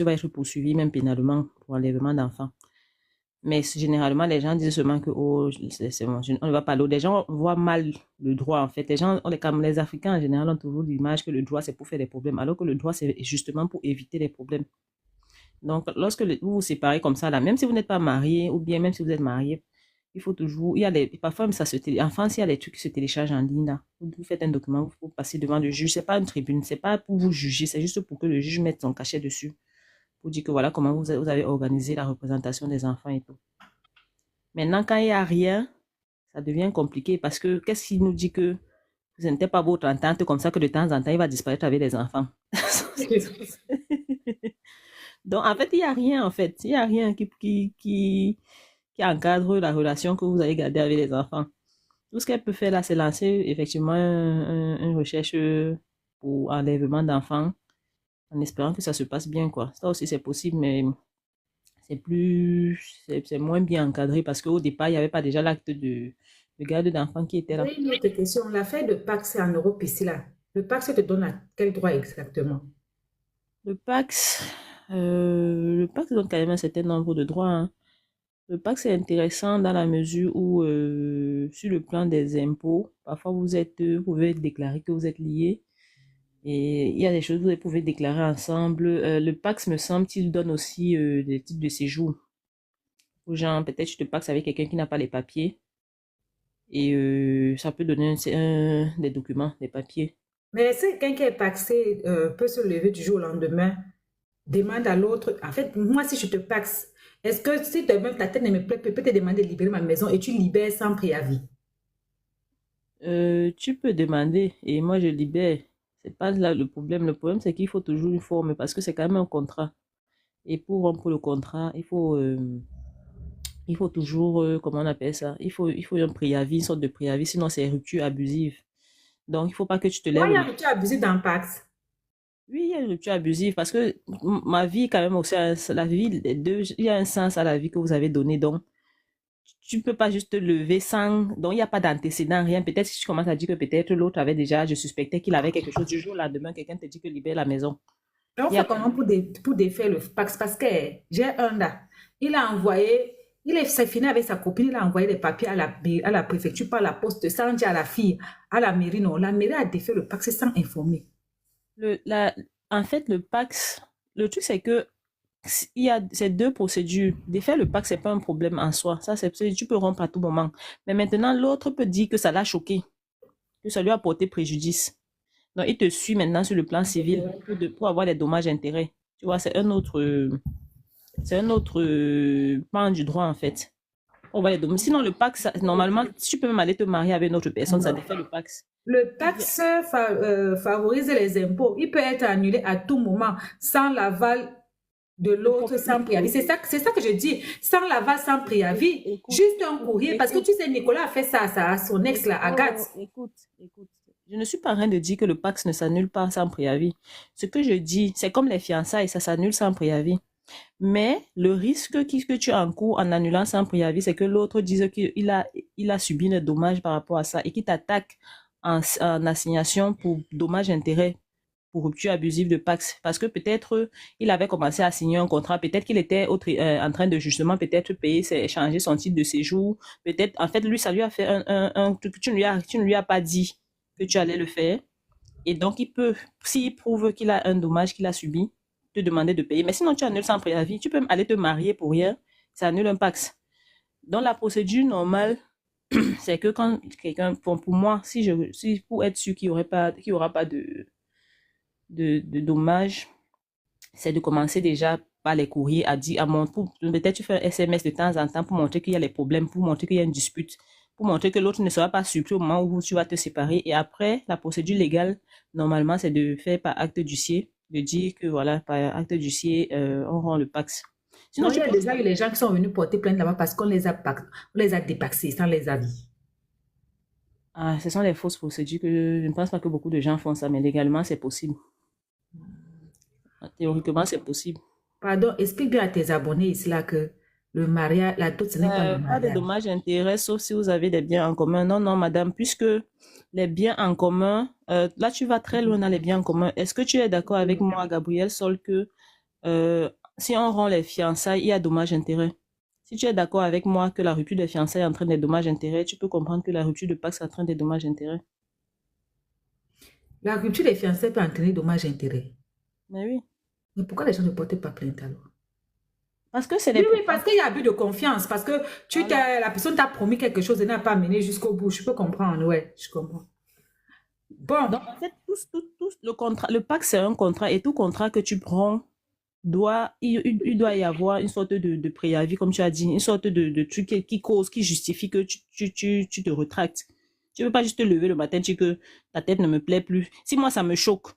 va être poursuivi même pénalement pour enlèvement d'enfants. Mais généralement, les gens disent seulement que oh, c'est bon, on ne va pas l'eau. Les gens voient mal le droit, en fait. Les gens, comme les Africains en général, ont toujours l'image que le droit, c'est pour faire des problèmes, alors que le droit, c'est justement pour éviter les problèmes. Donc, lorsque vous vous séparez comme ça, là, même si vous n'êtes pas marié, ou bien même si vous êtes marié, il faut toujours, il y a parfois, ça en France, il y a des trucs qui se téléchargent en ligne, là. Vous faites un document, vous passez devant le juge. C'est pas une tribune, c'est pas pour vous juger, c'est juste pour que le juge mette son cachet dessus, pour dire que voilà comment vous avez organisé la représentation des enfants et tout. Maintenant, quand il n'y a rien, ça devient compliqué parce que qu'est-ce qui nous dit que ce n'était pas votre entente comme ça que de temps en temps, il va disparaître avec les enfants. Donc, en fait, il n'y a rien, en fait. Il n'y a rien qui encadre la relation que vous allez garder avec les enfants. Tout ce qu'elle peut faire là, c'est lancer effectivement une recherche pour enlèvement d'enfants en espérant que ça se passe bien, quoi. Ça aussi, c'est possible, mais c'est moins bien encadré parce qu'au départ, il n'y avait pas déjà l'acte de garde d'enfants qui était là. J'ai une autre question. L'affaire de Pax, c'est en Europe ici, là. Le Pax te donne à quel droit exactement? Le Pax, le Pax donne quand même un certain nombre de droits, hein. Le Pax est intéressant dans la mesure où, sur le plan des impôts, parfois vous pouvez déclarer que vous êtes liés et il y a des choses que vous pouvez déclarer ensemble. Le Pax, me semble-t-il, donne aussi des titres de séjour aux gens. Peut-être tu te paxes avec quelqu'un qui n'a pas les papiers et ça peut donner des documents, des papiers. Mais est-ce que quelqu'un qui est paxé peut se lever du jour au lendemain, demande à l'autre, en fait, moi, si je te paxe, est-ce que si demain ta tête ne me plaît, peut te demander de libérer ma maison et tu libères sans préavis? Tu peux demander et moi je libère. C'est pas là le problème. Le problème, c'est qu'il faut toujours une forme parce que c'est quand même un contrat. Et pour rompre le contrat, il faut toujours, comment on appelle ça? Il faut un préavis, une sorte de préavis, sinon c'est rupture abusive. Donc, il faut pas que tu te Moi, lèves il y le a matin. tu as abusé d'un pax. Oui, il y a une rupture abusive parce que ma vie, quand même, aussi, la vie, les deux, il y a un sens à la vie que vous avez donné. Donc, tu ne peux pas juste te lever sans. Donc, il n'y a pas d'antécédent, rien. Peut-être si tu commences à dire que peut-être l'autre avait déjà, je suspectais qu'il avait quelque chose du jour au lendemain, quelqu'un te dit que libère la maison. Et on Il y a fait comment pour défaire le pax? Parce que j'ai un là, il a envoyé, c'est fini avec sa copine, il a envoyé les papiers à la préfecture par la poste sans dire à la fille, à la mairie, non. La mairie a défait le pax sans informer. le, la, en fait, le Pax, le truc, c'est que il y a ces deux procédures. Défaire le Pax, c'est pas un problème en soi. Ça, tu peux rompre à tout moment. Mais maintenant, l'autre peut dire que ça l'a choqué, que ça lui a porté préjudice. Donc, il te suit maintenant sur le plan civil pour avoir des dommages-intérêts. Tu vois, c'est un autre pan du droit, en fait. On va les dommages. Sinon, le Pax, normalement, si tu peux même aller te marier avec une autre personne, ça défait le Pax. Le taxe favorise les impôts. Il peut être annulé à tout moment sans l'aval de Le l'autre, problème, sans préavis. C'est ça que je dis. Sans l'aval, sans préavis. écoute, Juste un écoute, courrier. Parce que écoute, tu sais, Nicolas a fait ça à son ex, là, Agathe. écoute. Je ne suis pas en train de dire que le Pax ne s'annule pas sans préavis. Ce que je dis, c'est comme les fiançailles, ça s'annule sans préavis. Mais le risque que tu encours en annulant sans préavis, c'est que l'autre dise qu'il a subi un dommage par rapport à ça et qu'il t'attaque en assignation pour dommage-intérêt, pour rupture abusive de Pax. Parce que peut-être il avait commencé à signer un contrat, peut-être qu'il était en train de justement peut-être changer son titre de séjour. Peut-être, en fait, lui, ça lui a fait un truc que tu ne lui as pas dit que tu allais le faire. Et donc, il peut, s'il prouve qu'il a un dommage qu'il a subi, te demander de payer. Mais sinon, tu annules sans préavis. Tu peux aller te marier pour rien. Ça annule un Pax. Dans la procédure normale, c'est que quand quelqu'un, pour moi, si pour être sûr qu'il y aura pas de dommages, c'est de commencer déjà par les courriers à dire peut-être tu fais un SMS de temps en temps pour montrer qu'il y a les problèmes, pour montrer qu'il y a une dispute, pour montrer que l'autre ne sera pas surpris au moment où tu vas te séparer. Et après, la procédure légale, normalement, c'est de faire par acte d'huissier, de dire que voilà, par acte d'huissier, on rend le Pax. Sinon, Non, il y tu a peux. déjà eu les gens qui sont venus porter plainte là-bas parce on les a dépaxés sans les avis. Ah, ce sont les fausses procédures que je ne pense pas que beaucoup de gens font ça, mais légalement, c'est possible. Théoriquement, c'est possible. Pardon, explique bien à tes abonnés ici là que le mariage, la dot, ce n'est pas le Pas de mariage. dommages et intérêts, sauf si vous avez des biens en commun. Non, non, madame, puisque les biens en commun, là, tu vas très loin dans les biens en commun. Est-ce que tu es d'accord avec moi, Gabriel Sol, que euh, si on rend les fiançailles, il y a dommage-intérêt. Si tu es d'accord avec moi que la rupture des fiançailles entraîne des dommages-intérêts, tu peux comprendre que la rupture de Pax entraîne des dommages-intérêts. La rupture des fiançailles peut entraîner dommages et intérêts. Mais oui. Mais pourquoi les gens ne portent pas plainte alors? Parce que c'est Oui, des... oui, parce qu'il y a abus de confiance. Parce que Voilà. la personne t'a promis quelque chose et n'a pas mené jusqu'au bout. Je peux comprendre, ouais, je comprends. Bon, Donc, en fait, le contrat, le pacte, c'est un contrat et tout contrat que tu prends il doit y avoir une sorte de préavis, comme tu as dit, une sorte de truc qui cause, qui justifie que tu te retractes. Tu ne peux pas juste te lever le matin et dire que ta tête ne me plaît plus. Si moi, ça me choque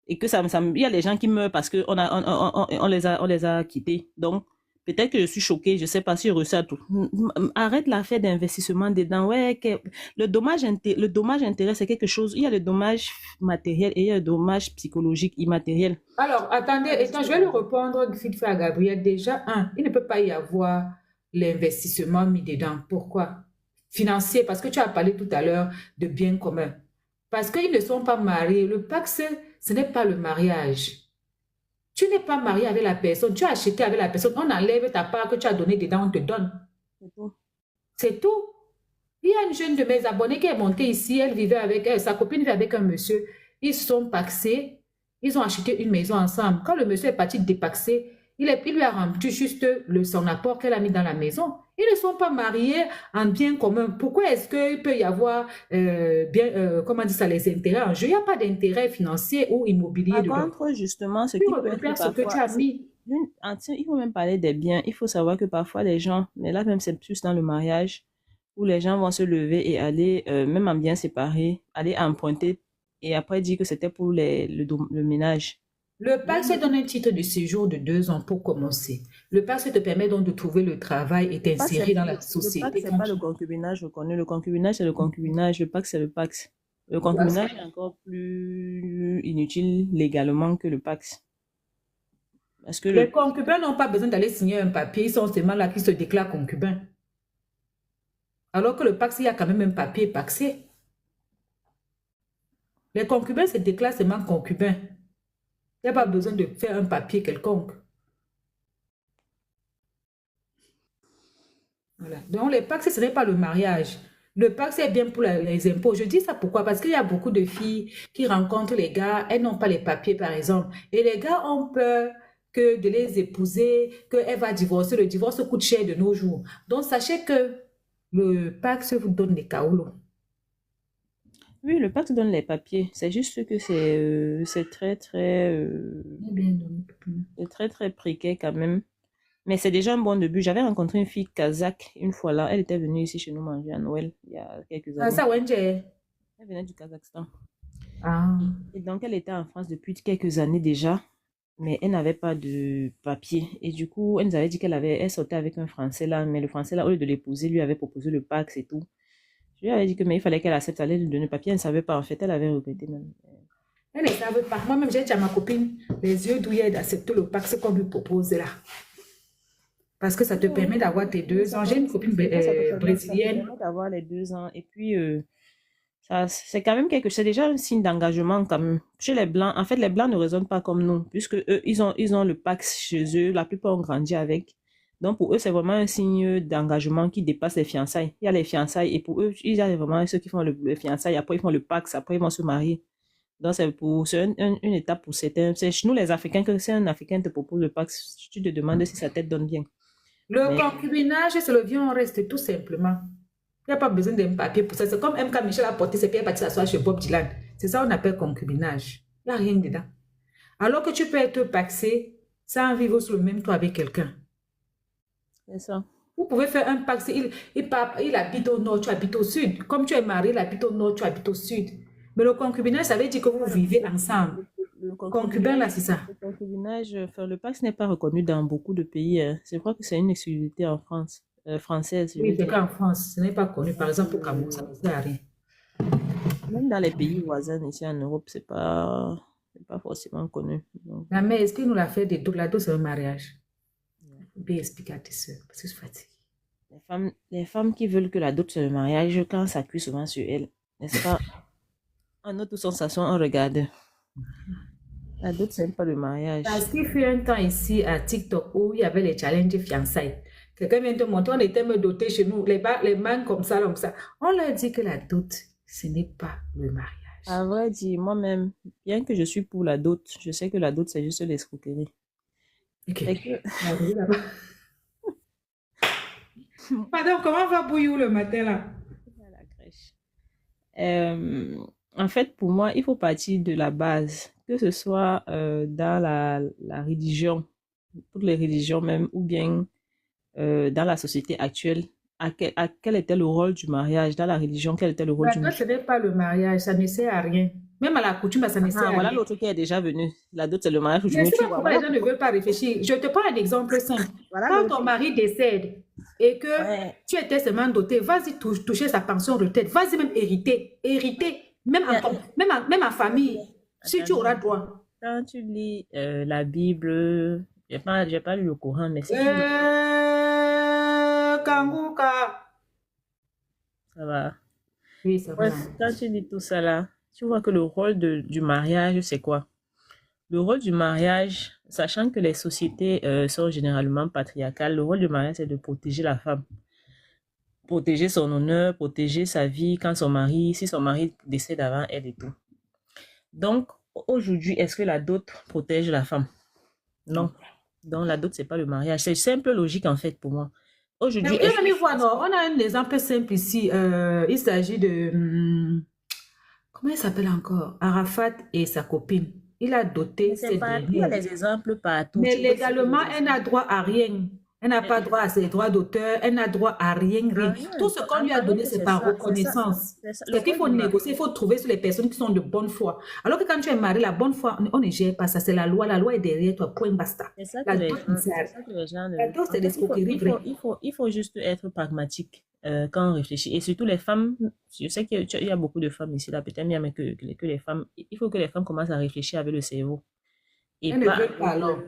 et que il y a des gens qui meurent parce on les a quittés. Donc, peut-être que je suis choquée, je ne sais pas si je ressens tout. Arrête l'affaire d'investissement dedans. Ouais, le dommage intérêt, c'est quelque chose. Il y a le dommage matériel et il y a le dommage psychologique immatériel. alors, attendez, Pas attends, juste je vais le répondre vite fait à Gabriel. Déjà, il ne peut pas y avoir l'investissement mis dedans. Pourquoi? Financier, parce que tu as parlé tout à l'heure de biens communs. Parce qu'ils ne sont pas mariés. Le pacte, ce n'est pas le mariage. Tu n'es pas marié avec la personne, tu as acheté avec la personne, on enlève ta part que tu as donnée dedans, on te donne. C'est tout. C'est tout. Il y a une jeune de mes abonnés qui est montée ici, elle vivait avec elle, sa copine vivait avec un monsieur. Ils sont paxés, ils ont acheté une maison ensemble. Quand le monsieur est parti dépaxer, il lui a rempli juste son apport qu'elle a mis dans la maison. Ils ne sont pas mariés en bien commun. Pourquoi est-ce qu'il peut y avoir, comment on dit ça, les intérêts en jeu? Il n'y a pas d'intérêt financier ou immobilier Par dedans. contre, justement, ce Tu qui peut être récupères ce que tu parfois, as mis. il faut même parler des biens. Il faut savoir que parfois les gens, mais là même c'est plus dans le mariage, où les gens vont se lever et aller, même en bien séparés, aller emprunter et après dire que c'était pour le ménage. Le Donc, PAX donne un titre de séjour de 2 ans pour commencer. Le PAX te permet donc de trouver le travail et t'insérer dans la Le Pax, société c'est quand pas le tu... concubinage reconnu. Le concubinage, c'est le concubinage. Le Pax, c'est le Pax. Le concubinage est encore plus inutile légalement que le Pax. Parce que Les concubins n'ont pas besoin d'aller signer un papier, ils sont seulement là qui se déclarent concubins. Alors que le PAX, il y a quand même un papier paxé. Les concubins se déclarent seulement concubins. Il n'y a pas besoin de faire un papier quelconque. Voilà. Donc, les PAX, ce n'est pas le mariage. Le PAX est bien pour les impôts. Je dis ça pourquoi? Parce qu'il y a beaucoup de filles qui rencontrent les gars, elles n'ont pas les papiers, par exemple. Et les gars ont peur que de les épouser, qu'elle va divorcer. Le divorce coûte cher de nos jours. Donc, sachez que le PAX vous donne des kaolos. oui, le pacte donne les papiers. C'est juste que c'est très, très précaire quand même. Mais c'est déjà un bon début. J'avais rencontré une fille kazakh une fois là. Elle était venue ici chez nous manger à Noël il y a quelques Ah, années. ça, Wenje. Elle venait du Kazakhstan. Ah. Et donc, elle était en France depuis quelques années déjà. Mais elle n'avait pas de papier. Et du coup, elle nous avait dit elle sortait avec un Français là. Mais le Français là, au lieu de l'épouser, lui avait proposé le Pax et tout. Je lui avais dit que mais il fallait qu'elle accepte, elle allait lui donner le papier. Elle ne savait pas en fait. Elle avait regretté même. Elle ne savait pas. Moi-même, j'ai dit à ma copine, les yeux douillets d'accepter le PAX qu'on lui propose là. Parce que ça te permet d'avoir tes 2 ans. J'ai une copine Ça te brésilienne. permet d'avoir les 2 ans. Et puis, c'est quand même quelque chose. C'est déjà un signe d'engagement quand même. Chez les Blancs, en fait, les Blancs ne raisonnent pas comme nous, puisque eux, ils ont le Pax chez eux. La plupart ont grandi avec. Donc, pour eux, c'est vraiment un signe d'engagement qui dépasse les fiançailles. Il y a les fiançailles et pour eux, il y a vraiment ceux qui font le fiançailles. Après, ils font le Pax. Après, ils vont se marier. Donc, une étape pour certains. C'est chez nous, les Africains, que si un Africain te propose le Pax, tu te demandes si sa tête donne bien. Le Mais concubinage, c'est le vieux, on reste tout simplement. Il n'y a pas besoin d'un papier pour ça. C'est comme M.K. Michel a porté ses pieds, parti s'asseoir chez Bob Dylan. C'est ça qu'on appelle concubinage. Il n'y a rien dedans. Alors que tu peux être paxé sans vivre sous le même toit avec quelqu'un. c'est ça. Vous pouvez faire un paxé. Il habite au nord, tu habites au sud. Comme tu es marié, il habite au nord, tu habites au sud. Mais le concubinage, ça veut dire que vous vivez ensemble. Le Concubin, concubinage, là, c'est ça. le concubinage, enfin, le Pax n'est pas reconnu dans beaucoup de pays, hein. Je crois que c'est une exclusivité en France, française, je Oui, veux c'est dire. qu'en France, ce n'est pas connu. Par exemple, au Cameroun, ça Euh, ne sert à rien. Même dans les pays voisins ici en Europe, c'est pas forcément connu. Donc, La mère, explique-nous l'affaire de la dot sur le mariage. Il faut bien expliquer à tes soeurs, parce que je suis fatiguée. les femmes qui veulent que la dot soit le mariage, quand ça cuit souvent sur elles, n'est-ce pas? En autre sensation, on regarde. La dot, c'est pas le mariage. Parce qu'il fut un temps ici à TikTok où il y avait les challenges fiançailles. Quelqu'un vient te montrer, on était me doter chez nous, les mains comme ça, comme ça. On leur dit que la dot, ce n'est pas le À mariage. vrai dire, moi-même, bien que je suis pour la dot, je sais que la dot, c'est juste l'escroquerie. Ok. C'est que, Arrivé là-bas. Madame, comment va Bouillou le matin là? à la crèche. Euh, En fait, pour moi, il faut partir de la base, que ce soit dans la religion, toutes les religions même, ou bien dans la société actuelle. Quel était le rôle du mariage dans la religion? Quel était le rôle La du dot, ce mariage? n'est pas le mariage, ça ne sert à rien. Même à la coutume, ça ne sert Ah, à voilà rien. l'autre qui est déjà venu. La dot, c'est le mariage Je ne coutumier. sais Tu pas vois, pourquoi voilà les gens ne veulent pas réfléchir. Je te prends un exemple simple. voilà Quand l'autre. ton mari décède et que Ouais. tu étais seulement doté, vas-y toucher sa pension retraite, vas-y même hériter, même Il y a- même en famille, si tu auras Attendez, droit. quand tu lis la Bible, j'ai pas lu le Coran, mais si tu lis, Kanguka. ça va. Oui, ça va. Bref, quand tu lis tout ça là, tu vois que le rôle du mariage, c'est quoi? Le rôle du mariage, sachant que les sociétés sont généralement patriarcales, le rôle du mariage, c'est de protéger la femme. Protéger son honneur, protéger sa vie quand si son mari décède avant elle et tout. Donc, aujourd'hui, est-ce que la dot protège la femme? Non. Donc, la dot, c'est pas le mariage. C'est simple logique, en fait, pour moi. Aujourd'hui, Et on y voit, non, on a un exemple simple ici. Il s'agit de... comment il s'appelle encore? Arafat et sa copine. Il a doté c'est ses pas, il y a derniers. des exemples partout. Mais Tu peux citer légalement, des elle n'a droit à rien. Elle n'a pas exemples. droit à ses droits d'auteur, elle n'a droit à rien, rien. Rien. Tout ce qu'on En lui a parlant donné, que c'est c'est par ça, c'est ça, reconnaissance. c'est ça. Le C'est qu'il rôle faut du mari. négocier, il faut trouver sur les personnes qui sont de bonne foi. Alors que quand tu es marié, la bonne foi, on ne gère pas ça, c'est la loi est derrière toi, point basta. C'est ça que La les dot, gens, c'est ça que les gens ne la veulent dot, pas. c'est En fait, l'escroquerie vraie. il faut juste être pragmatique quand on réfléchit. Et surtout les femmes, je sais qu'il y a beaucoup de femmes ici, là, peut-être bien, mais que les femmes, il faut que les femmes commencent à réfléchir avec le cerveau. Et Elle ne pas veut pas avec alors.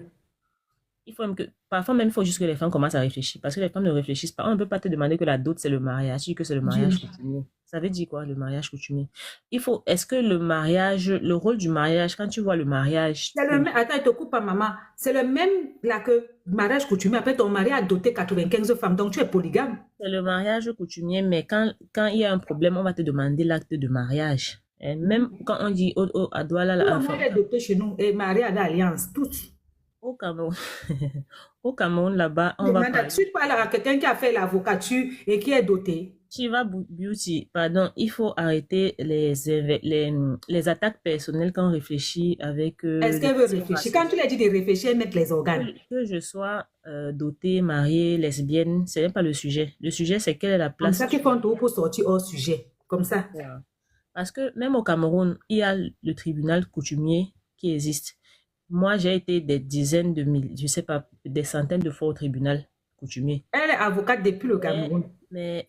il faut même que, parfois même, il faut juste que les femmes commencent à réfléchir. Parce que les femmes ne réfléchissent pas. On ne peut pas te demander que la dot, c'est le mariage. Tu dis que c'est le mariage Dis. coutumier. Ça veut dire quoi, le mariage coutumier? Est-ce que le mariage, le rôle du mariage, quand tu vois le mariage, C'est le même, attends, il te coupe pas, maman. C'est le même là que mariage coutumier. Après, ton mari a doté 95 femmes, donc tu es polygame. c'est le mariage coutumier, mais quand il y a un problème, on va te demander l'acte de mariage. Et même quand on dit à Douala, Tout le enfin, monde est doté chez nous et marié à l'alliance, tous. au Cameroun, au Cameroun, là-bas, on va Demande parler. tu parles à quelqu'un qui a fait l'avocature et qui est doté. Shiva Beauty, pardon, il faut arrêter les attaques personnelles quand on réfléchit avec Est-ce des qu'elle veut questions réfléchir? Quand tu lui as dit de réfléchir, elle met les organes. que je sois dotée, mariée, lesbienne, ce n'est pas le sujet. Le sujet, c'est quelle est la Comme place. ça qu'ils font tout pour sortir hors sujet. Comme ça. Voilà. Parce que même au Cameroun, il y a le tribunal coutumier qui existe. Moi, j'ai été des dizaines de milliers, je sais pas, des centaines de fois au tribunal coutumier. Elle est avocate depuis le Cameroun. Mais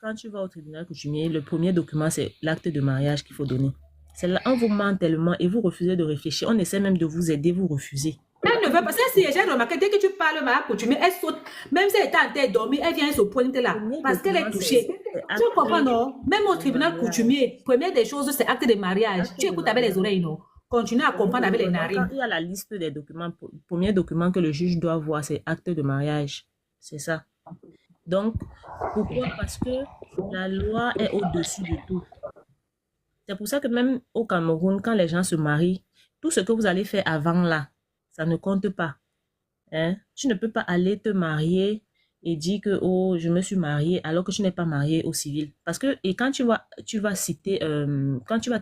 quand tu vas au tribunal coutumier, le premier document, c'est l'acte de mariage qu'il faut donner. C'est là, on vous ment tellement et vous refusez de réfléchir. On essaie même de vous aider, vous refusez. Elle ne veut pas. Si j'ai remarqué, dès que tu parles mariage coutumier, elle saute. Même si elle était en tête dormir, elle vient se pointer là. Premier Parce qu'elle est document, touchée. c'est Tu comprends, non? Même au de tribunal mariage. coutumier, première des choses, c'est acte de mariage. Acte Tu de écoutes avec les mariage. oreilles, non? Continue à comprendre avec les Donc, quand narines. il y a la liste des documents, premier document que le juge doit voir, c'est acte de mariage. C'est ça. Donc, pourquoi? Parce que la loi est au-dessus de tout. C'est pour ça que même au Cameroun, quand les gens se marient, tout ce que vous allez faire avant là, ça ne compte pas. Hein? Tu ne peux pas aller te marier et dire que oh, je me suis mariée alors que tu n'es pas marié au civil. Parce que, et quand tu vas citer, quand tu vas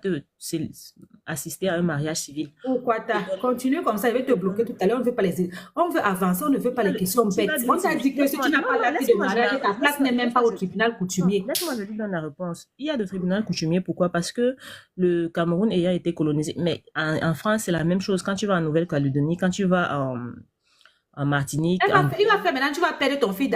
assister à un mariage civil, Pourquoi t'as? Continue comme ça, il va te bloquer tout à l'heure. On veut pas les. On veut avancer, on ne veut pas les questions bêtes. On t'a dit que si tu n'as pas l'acte de mariage, ta place n'est même pas au tribunal coutumier. Laisse-moi je lui donne la réponse. Il y a de tribunal coutumier. Pourquoi? Parce que le Cameroun ayant été colonisé. Mais en France, c'est la même chose. Quand tu vas en Nouvelle-Calédonie, quand tu vas en Martinique. Il va faire maintenant, tu vas perdre ton fil.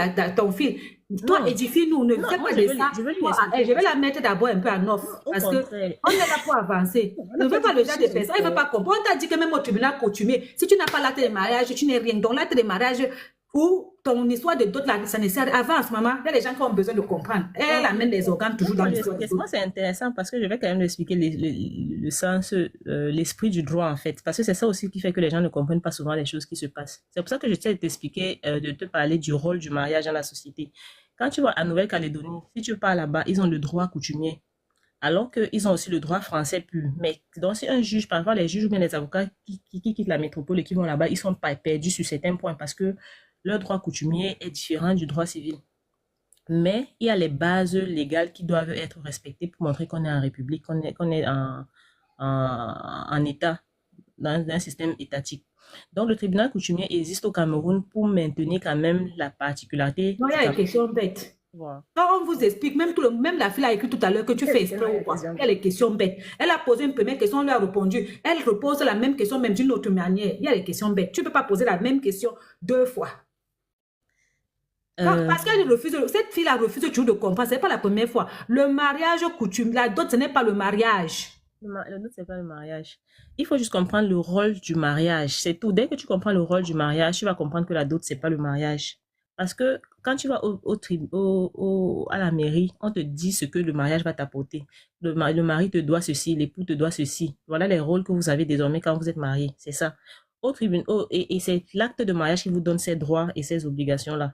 Toi, Non. édifie-nous, ne Non, fais moi, pas je de veux lui- ça. je veux lui Moi, expliquer. je vais la mettre d'abord un peu en off. Au Parce que contraire. on est là pour avancer. Ne veut pas le genre de personne. Il ne veut pas comprendre. On t'a dit que même au tribunal coutumier, si tu n'as pas l'acte de mariage, tu n'es rien. Donc l'acte de mariage, Ou ton histoire de dot, là, ça ne sert avance, maman. Il y a des gens qui ont besoin de comprendre. Elle amène les organes toujours dans l'histoire de Laisse-moi, dot. c'est intéressant parce que je vais quand même expliquer le sens, l'esprit du droit en fait. Parce que c'est ça aussi qui fait que les gens ne comprennent pas souvent les choses qui se passent. C'est pour ça que j'essaie de t'expliquer, de te parler du rôle du mariage dans la société. Quand tu vas à Nouvelle-Calédonie, si tu pars là-bas, ils ont le droit coutumier. Alors qu'ils ont aussi le droit français pur. Mais donc, si un juge, parfois les juges ou bien les avocats qui quittent la métropole et qui vont là-bas, ils sont pas perdus sur certains points parce que leur droit coutumier est différent du droit civil. Mais il y a les bases légales qui doivent être respectées pour montrer qu'on est en république, qu'on est en État, dans un système étatique. Donc, le tribunal coutumier existe au Cameroun pour maintenir quand même la particularité Non, il y du a des Cameroun. questions bêtes. Voilà. Quand on vous explique, même, même la fille a écrit tout à l'heure que tu fais exprès ou quoi, il y a les questions bêtes. Elle a posé une première question, on lui a répondu. Elle repose la même question, même d'une autre manière. Il y a les questions bêtes. Tu ne peux pas poser la même question deux fois. Euh, Parce qu'elle refuse, cette fille-là refuse toujours de comprendre. Ce n'est pas la première fois. Le mariage coutume, la dot, ce n'est pas le mariage. le nôtre, c'est pas le mariage. Il faut juste comprendre le rôle du mariage. C'est tout. Dès que tu comprends le rôle du mariage, tu vas comprendre que la dot, c'est pas le mariage. Parce que quand tu vas à la mairie, on te dit ce que le mariage va t'apporter. Le mari te doit ceci, l'époux te doit ceci. Voilà les rôles que vous avez désormais quand vous êtes mariés. C'est ça. Au tribunal, et c'est l'acte de mariage qui vous donne ces droits et ces obligations-là.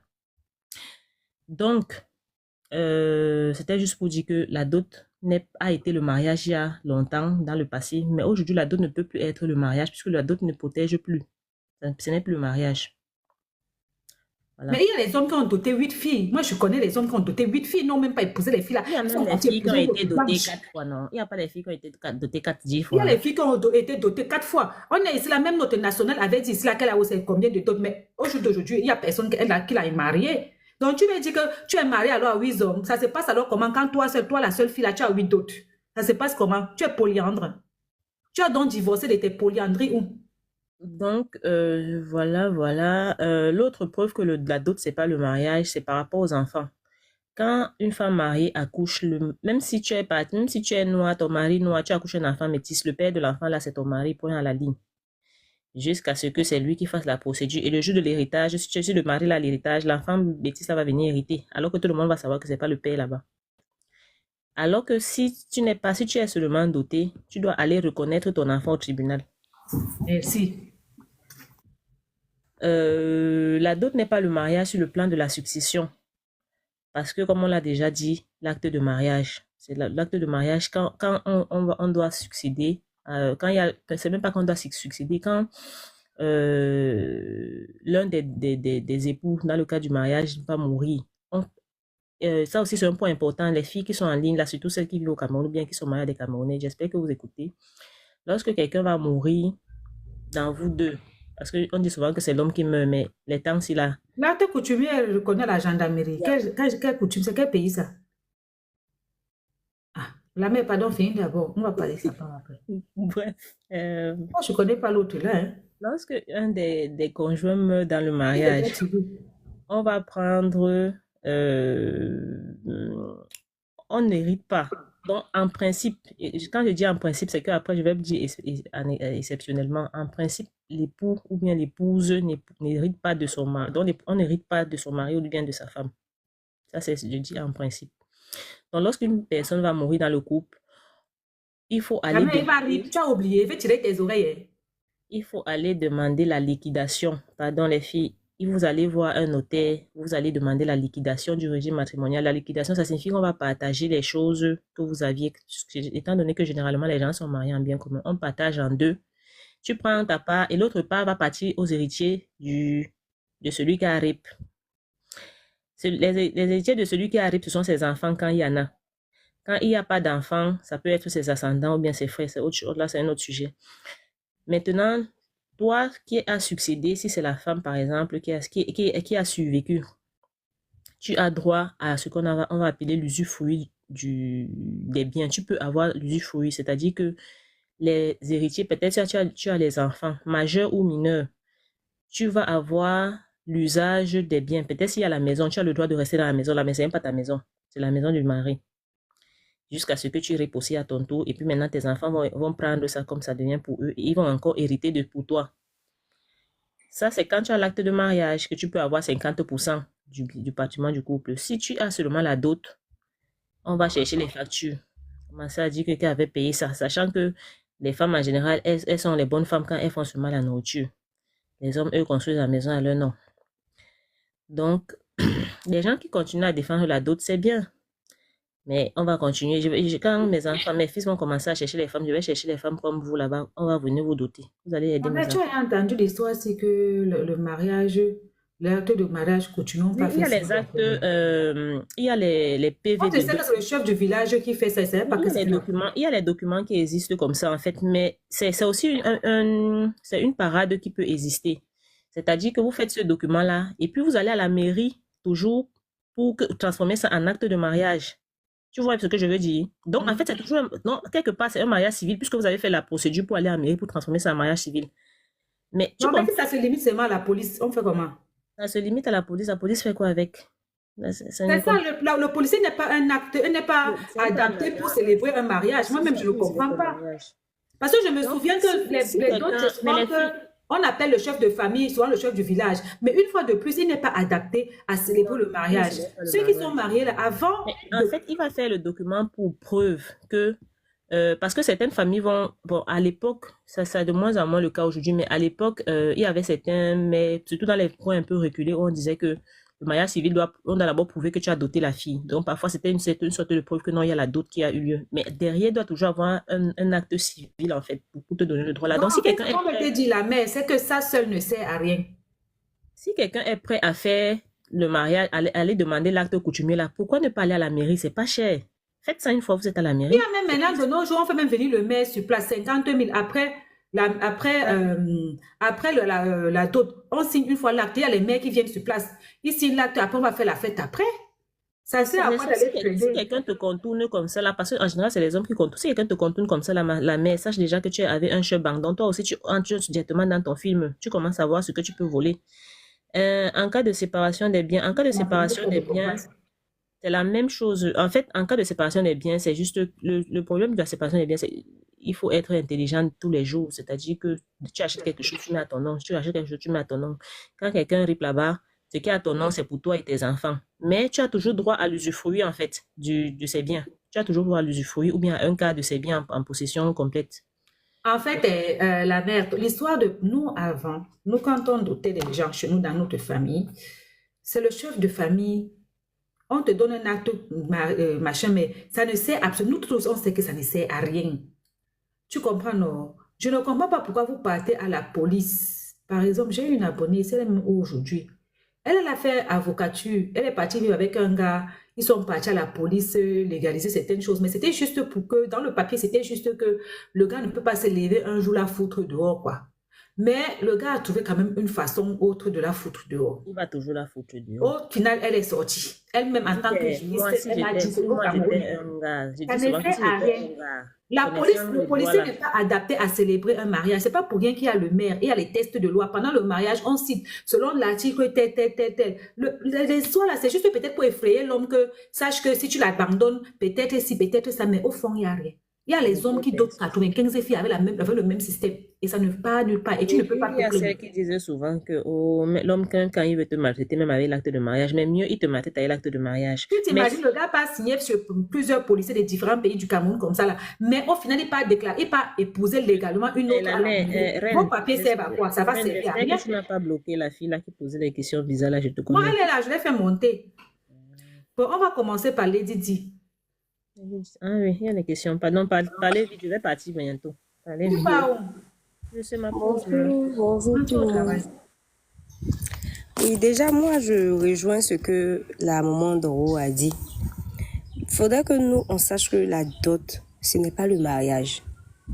Donc, c'était juste pour dire que la dot a été le mariage il y a longtemps dans le passé, mais aujourd'hui la dot ne peut plus être le mariage puisque la dot ne protège plus. Ce n'est plus le mariage. Mais Voilà. il y a les hommes qui ont doté 8 filles. Moi, je connais les hommes qui ont doté 8 filles, n'ont même pas épousé les filles là. Il y a Ils même sont des partis filles qui ont épouser été d'autres dotées blanches. 4 fois, non? Il n'y a pas des filles qui ont été dotées 4, 10 Il y a fois, les non? filles qui ont été dotées 4 fois. On est ici là, même notre nationale avait dit ici là qu'elle a aussi combien de dots. Mais au jour d'aujourd'hui, il n'y a personne qui l'a mariée. Donc, tu veux dire que tu es marié alors à 8 hommes. Ça se passe alors comment quand toi, la seule fille là, tu as 8 dots. Ça se passe comment? Tu es polyandre. Tu as donc divorcé de tes polyandries où? Donc, voilà. L'autre preuve que la dot, c'est pas le mariage, c'est par rapport aux enfants. Quand une femme mariée accouche, même si tu es même si tu es noir, ton mari noir, tu accouches un enfant métis, le père de l'enfant, là, c'est ton mari, point à la ligne. Jusqu'à ce que c'est lui qui fasse la procédure. Et le jour de l'héritage, si le mari a l'héritage, l'enfant métis, là, va venir hériter. Alors que tout le monde va savoir que c'est pas le père là-bas. Alors que si tu es seulement doté, tu dois aller reconnaître ton enfant au tribunal. Merci. La dot n'est pas le mariage sur le plan de la succession. Parce que, comme on l'a déjà dit, l'acte de mariage, c'est l'acte de mariage quand on doit succéder, c'est même pas qu'on doit succéder, quand l'un des époux, dans le cas du mariage, va mourir. Ça aussi, c'est un point important. Les filles qui sont en ligne, là, surtout celles qui vivent au Cameroun ou bien qui sont mariées à des Camerounais, j'espère que vous écoutez. Lorsque quelqu'un va mourir dans vous deux, parce qu'on dit souvent que c'est l'homme qui meurt, mais les temps, si là. L'acte coutumier, elle reconnaît la gendarmerie. Quelle coutume? C'est quel pays ça? Ah, la mère, pardon, finis d'abord. On va parler de ça après. Bref. Moi, je ne connais pas l'autre là. Hein. Lorsque un des conjoints meurt dans le C'est mariage, civil. on va prendre, on n'hérite pas. Donc, en principe, et quand je dis en principe, c'est qu'après, je vais dire exceptionnellement, en principe, l'époux ou bien l'épouse n'hérite pas de son mari. Donc, on n'hérite pas de son mari ou bien de sa femme. Ça, c'est, je dis en principe. Donc, lorsqu'une personne va mourir dans le couple, il faut La aller mère, il va arriver. demander, Tu as oublié. Il va tirer tes oreilles. Hein. il faut aller demander la liquidation. Pardon, les filles. Vous allez voir un notaire, vous allez demander la liquidation du régime matrimonial. La liquidation, ça signifie qu'on va partager les choses que vous aviez. Étant donné que généralement les gens sont mariés en bien commun, on partage en deux. Tu prends ta part et l'autre part va partir aux héritiers de celui qui a RIP. Les héritiers de celui qui a RIP, ce sont ses enfants quand il y en a. Quand il n'y a pas d'enfants, ça peut être ses ascendants ou bien ses frères. C'est autre chose. Là, c'est un autre sujet. Maintenant, toi qui as succédé, si c'est la femme par exemple qui a survécu, tu as droit à ce on va appeler l'usufruit des biens. Tu peux avoir l'usufruit, c'est-à-dire que les héritiers, peut-être tu as les enfants, majeurs ou mineurs, tu vas avoir l'usage des biens. Peut-être s'il y a la maison, tu as le droit de rester dans la maison. La maison, ce n'est pas ta maison, c'est la maison du mari. Jusqu'à ce que tu ripes aussi à ton tour. Et puis maintenant, tes enfants vont prendre ça comme ça devient pour eux. Et ils vont encore hériter pour toi. Ça, c'est quand tu as l'acte de mariage que tu peux avoir 50% du patrimoine du couple. Si tu as seulement la dot, on va chercher les factures. Commencer à dire que quelqu'un avait payé ça, sachant que les femmes en général, elles sont les bonnes femmes quand elles font seulement la nourriture. Les hommes, eux, construisent la maison à leur nom. Donc, les gens qui continuent à défendre la dot, c'est bien. Mais on va continuer. Quand mes enfants, mes fils vont commencer à chercher les femmes, je vais chercher les femmes comme vous là-bas. On va venir vous doter. Vous allez aider mes Tu enfants. as entendu l'histoire, c'est que le mariage, l'acte de mariage continue, on Oui, pas il y fait a ça. les actes, il y a les PV Moi, de je sais que c'est le chef du village qui fait ça, c'est pas il y que a les c'est la... documents, il y a les documents qui existent comme ça en fait, mais c'est aussi c'est une parade qui peut exister. C'est-à-dire que vous faites ce document-là et puis vous allez à la mairie toujours pour transformer ça en acte de mariage. Tu vois ce que je veux dire? Donc, en fait, c'est toujours, non, quelque part, c'est un mariage civil puisque vous avez fait la procédure pour aller à la mairie pour transformer ça en mariage civil. Mais tu Non, mais comprends, si ça se limite seulement à la police, on fait comment? ça se limite à la police. La police fait quoi avec? C'est C'est ça, le policier n'est pas un acte, il n'est pas pas un adapté pour célébrer un mariage. Moi-même, je ne comprends pas. Parce que je me Donc, souviens que les autres, c'est souvent on appelle le chef de famille, souvent le chef du village. Mais une fois de plus, il n'est pas adapté à célébrer le mariage. Ceux qui sont mariés là, avant... Mais en fait, il va faire le document pour preuve que... parce que certaines familles vont... Bon, à l'époque, ça de moins en moins le cas aujourd'hui, mais à l'époque, il y avait certains... Mais surtout dans les coins un peu reculés, où on disait que le mariage civil on doit d'abord prouver que tu as doté la fille. Donc, parfois, c'était une sorte de preuve que non, il y a la dot qui a eu lieu. Mais derrière, il doit toujours avoir un acte civil, en fait, pour te donner le droit là. Donc, si quelqu'un comme te dit la mère, c'est que ça seul ne sert à rien. Si quelqu'un est prêt à faire le mariage, aller demander l'acte coutumier là, pourquoi ne pas aller à la mairie? C'est pas cher. Faites ça une fois, vous êtes à la mairie. Il y a même maintenant, de nos jours, on fait même venir le maire sur place, 50 000 après... après la dot, on signe une fois l'acte. Il y a les maires qui viennent sur place. Ils signent l'acte, après on va faire la fête après. Ça sert à quoi d'aller traîner? Si quelqu'un te contourne comme ça, là, parce qu'en général, c'est les hommes qui contournent. Si quelqu'un te contourne comme ça, la mère, sache déjà que tu avais un chebank. Donc, toi aussi, tu entres directement dans ton film. Tu commences à voir ce que tu peux voler. En cas de séparation des biens, c'est la même chose. En fait, en cas de séparation des biens, c'est juste le problème de la séparation des biens, c'est il faut être intelligent tous les jours. C'est-à-dire que tu achètes quelque chose, tu mets à ton nom. Tu achètes quelque chose, tu mets à ton nom. Quand quelqu'un ripe là-bas, ce qui est à ton nom, c'est pour toi et tes enfants. Mais tu as toujours droit à l'usufruit, en fait, de ces biens. Tu as toujours droit à l'usufruit ou bien à un quart de ces biens en possession complète. En fait, la mère, l'histoire de nous avant, nous quand on dotait des gens chez nous dans notre famille, c'est le chef de famille. On te donne un acte, machin, mais ça ne sert absolument, nous tous on sait que ça ne sert à rien. Tu comprends, non? Je ne comprends pas pourquoi vous partez à la police. Par exemple, j'ai une abonnée, c'est même aujourd'hui. Elle a fait avocature, elle est partie vivre avec un gars, ils sont partis à la police légaliser certaines choses, mais c'était juste pour que, dans le papier, c'était juste que le gars ne peut pas se lever un jour la foutre dehors, quoi. Mais le gars a trouvé quand même une façon autre de la foutre dehors. Il va toujours la foutre dehors. Au final, elle est sortie. Elle-même, en tant que juriste, elle a dit que moi, j'étais un gars. Je dis souvent que si j'étais un gars. le policier n'est pas adapté à célébrer un mariage. C'est pas pour rien qu'il y a le maire, il y a les tests de loi. Pendant le mariage, on cite selon l'article tel. Les histoires là, c'est juste peut-être pour effrayer l'homme que sache que si tu l'abandonnes, peut-être si, peut-être ça, mais au fond, il n'y a rien. Il y a les hommes qui dotent 95 filles avec le même système et ça ne va nulle part. Et tu ne peux pas. Il y a celles qui disaient souvent que l'homme, quand il veut te maltraiter, même avec l'acte de mariage, mais mieux, il te maltraite avec l'acte de mariage. Tu t'imagines, le gars pas signé sur plusieurs policiers de différents pays du Cameroun comme ça, là. Mais au final, il pas déclaré, il pas épousé légalement une autre. Vos papiers servent à quoi? Ça va servir à rien. Tu n'as pas bloqué la fille là qui posait des questions bizarres là, je te connais. Moi, elle est là, je l'ai fait monter. Bon, on va commencer par Lady Di. Ah oui, il y a des questions. Pardon, parlez vite, je vais partir bientôt. Parlez vite. Je sais ma pause. Bonjour tout le monde. Et déjà, moi, je rejoins ce que la maman d'Oro a dit. Il faudrait que nous, on sache que la dot, ce n'est pas le mariage.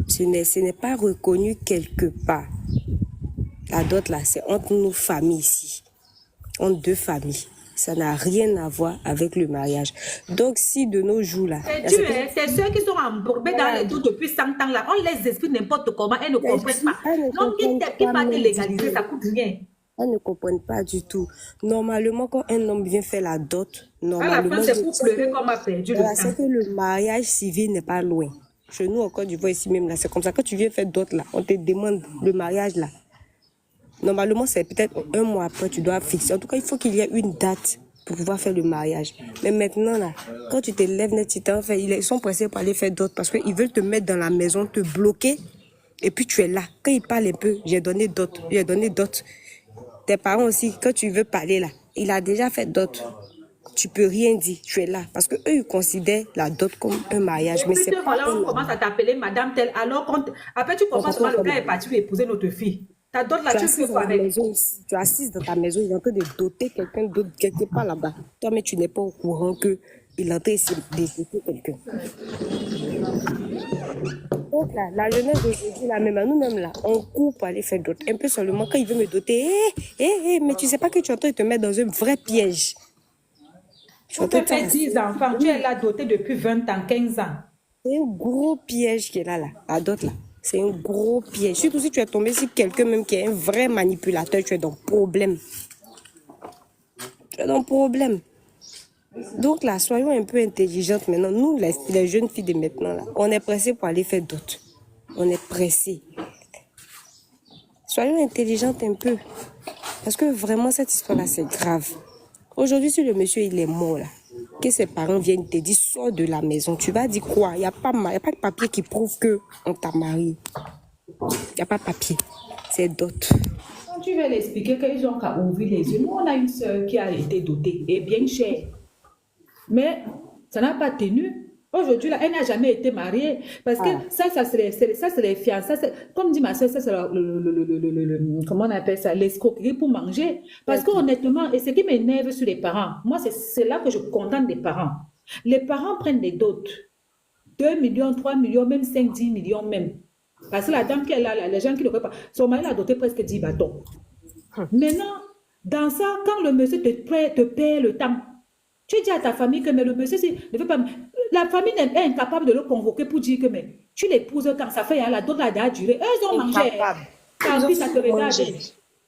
Ce n'est pas reconnu quelque part. La dot, là, c'est entre nos familles ici. Entre deux familles. Ça n'a rien à voir avec le mariage. Donc, si de nos jours là... C'est ceux qui sont embourbés dans les dots depuis 100 ans là. On les explique n'importe comment, elles ne comprennent pas. Donc, qui va te légaliser, ça coûte rien. Elles ne comprennent pas du tout. Normalement, quand un homme vient faire la dot, normalement... À la fin, c'est pour pleurer comme a perdu le temps. C'est que le mariage civil n'est pas loin. Chez nous, en Côte d'Ivoire, ici même, là, c'est comme ça. Quand tu viens faire dot là, on te demande le mariage là. Normalement, c'est peut-être 1 mois après, tu dois fixer. En tout cas, il faut qu'il y ait une date pour pouvoir faire le mariage. Mais maintenant, là, quand tu te lèves net, ils sont pressés pour aller faire d'autres parce qu'ils veulent te mettre dans la maison, te bloquer. Et puis, tu es là. Quand ils parlent un peu, j'ai donné d'autres. Tes parents aussi, quand tu veux parler, là, il a déjà fait d'autres. Tu peux rien dire, tu es là. Parce que eux, ils considèrent la dot comme un mariage. Mais Puis c'est pas voilà, on un commence à t'appeler madame telle. Alors, après, tu comprends souvent, le gars est parti épouser notre fille. Ta dot là, Tu es tu fais assise dans quoi la avec? maison ici. Tu es assise dans ta maison, il est en train de doter quelqu'un d'autre quelque part là-bas. Toi, mais tu n'es pas au courant qu'il est en train de doter quelqu'un. Donc là, la jeunesse d'aujourd'hui, là, même à nous-mêmes, là, on court pour aller faire d'autres. Un peu seulement quand il veut me doter, mais tu sais pas que tu es en train de te mettre dans un vrai piège. On peut faire 10 enfants, tu es là doté depuis 20 ans, 15 ans. C'est un gros piège qui est là, la dot là. C'est un gros piège. Surtout si tu es tombé sur quelqu'un même qui est un vrai manipulateur, tu es dans problème. Tu es dans problème. Donc là, soyons un peu intelligentes maintenant. Nous, les jeunes filles de maintenant, là, on est pressés pour aller faire d'autres. On est pressés. Soyons intelligentes un peu. Parce que vraiment, cette histoire-là, c'est grave. Aujourd'hui, si le monsieur, il est mort, là, que ses parents viennent te dire, sors de la maison, tu vas dire quoi? Il n'y a pas de papier qui prouve qu'on t'a marié. Il n'y a pas de papier. C'est dot. Quand tu vas l'expliquer qu'ils ont qu'à ouvrir les yeux. Nous, on a une soeur qui a été dotée et bien chère. Mais ça n'a pas tenu. Aujourd'hui, là, elle n'a jamais été mariée. Parce que ça c'est les fiançailles. Comme dit ma soeur, ça c'est comment on appelle ça? L'escroquerie pour manger. Parce qu'honnêtement, et ce qui m'énerve sur les parents, moi, c'est là que je condamne les parents. Les parents prennent des dots. 2 millions, 3 millions, même 5, 10 millions même. Parce que la dame qui est là, les gens qui ne peuvent pas, son mari l'a doté presque 10 bâtons. Maintenant, dans ça, quand le monsieur te paie le temps, tu dis à ta famille que mais le monsieur ne veut pas. La famille est incapable de le convoquer pour dire que mais tu l'épouses quand ça fait la dot a duré. Eux, ils ont mangé. Tant pis, ça te regarde.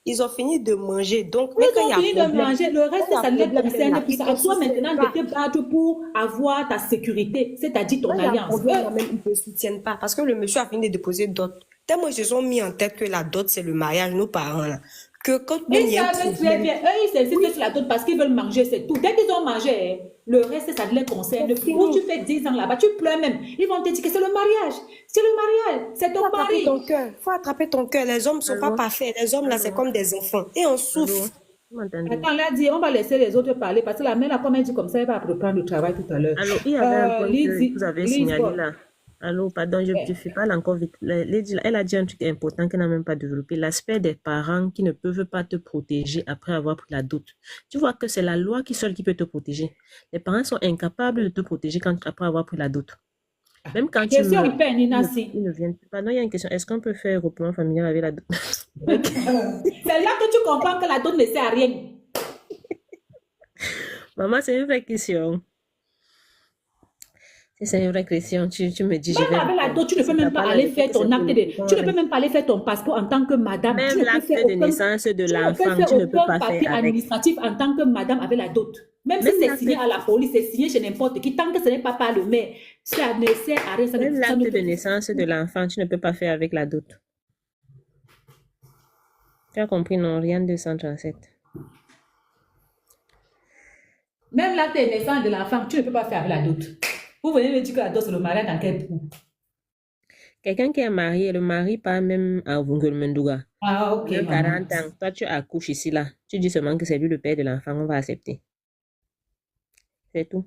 Ils ont fini de manger. Donc, ils ont fini de manger. Le reste, ça ne les concerne plus. À toi maintenant de te battre pour avoir ta sécurité, c'est-à-dire ton alliance. Ils ne soutiennent pas parce que le monsieur a fini de déposer dot. Tellement ils se sont mis en tête que la dot, c'est le mariage, nos parents là. Que quand ils savent très bien. Eux, ils s'insistent sur la dot parce qu'ils veulent manger, c'est tout. Dès qu'ils ont mangé, le reste, ça ne les concerne. Où tu fais 10 ans là-bas, tu pleures même. Ils vont te dire que c'est le mariage. C'est le mariage. C'est ton mari. Il faut attraper ton cœur. Les hommes ne sont pas parfaits. Les hommes là, c'est comme des enfants. Et on souffre. Attends, là, dit, on va laisser les autres parler parce que la mère, là, comme elle dit comme ça, elle va reprendre le travail tout à l'heure. Alors, il y avait un point que vous avez signalé là. Allô, pardon, je fais pas encore vite. Elle a dit un truc important qu'elle n'a même pas développé. L'aspect des parents qui ne peuvent pas te protéger après avoir pris la dot. Tu vois que c'est la loi seule qui peut te protéger. Les parents sont incapables de te protéger après avoir pris la dot. Même quand ils ne viennent pas. Non, il y a une question. Est-ce qu'on peut faire regroupement familial avec la dot? C'est là que tu comprends que la dot ne sert à rien. Maman, c'est une vraie question. C'est une vraie question. Tu me dis, même avec la dot, tu ne peux même pas aller faire ton acte de... Tu ne peux même pas aller faire ton passeport en tant que madame. Même l'acte de naissance de l'enfant, tu ne peux pas faire papier administratif en tant que madame avec la dot. Même si c'est signé à la police, c'est signé chez n'importe qui, tant que ce n'est pas par le maire, ça ne sert à rien. Même l'acte de naissance de l'enfant, tu ne peux pas faire avec la dot. Tu as compris, non? Rien de 237. Même l'acte de naissance de l'enfant, tu ne peux pas faire avec la dot. Vous venez me dire que la dot, c'est le mariage dans quel coup? Quelqu'un qui est marié, le mari pas même à Vungulmendouga. Ah, ok. 40 ans, toi tu accouches ici, là. Tu dis seulement que c'est lui le père de l'enfant, on va accepter. C'est tout.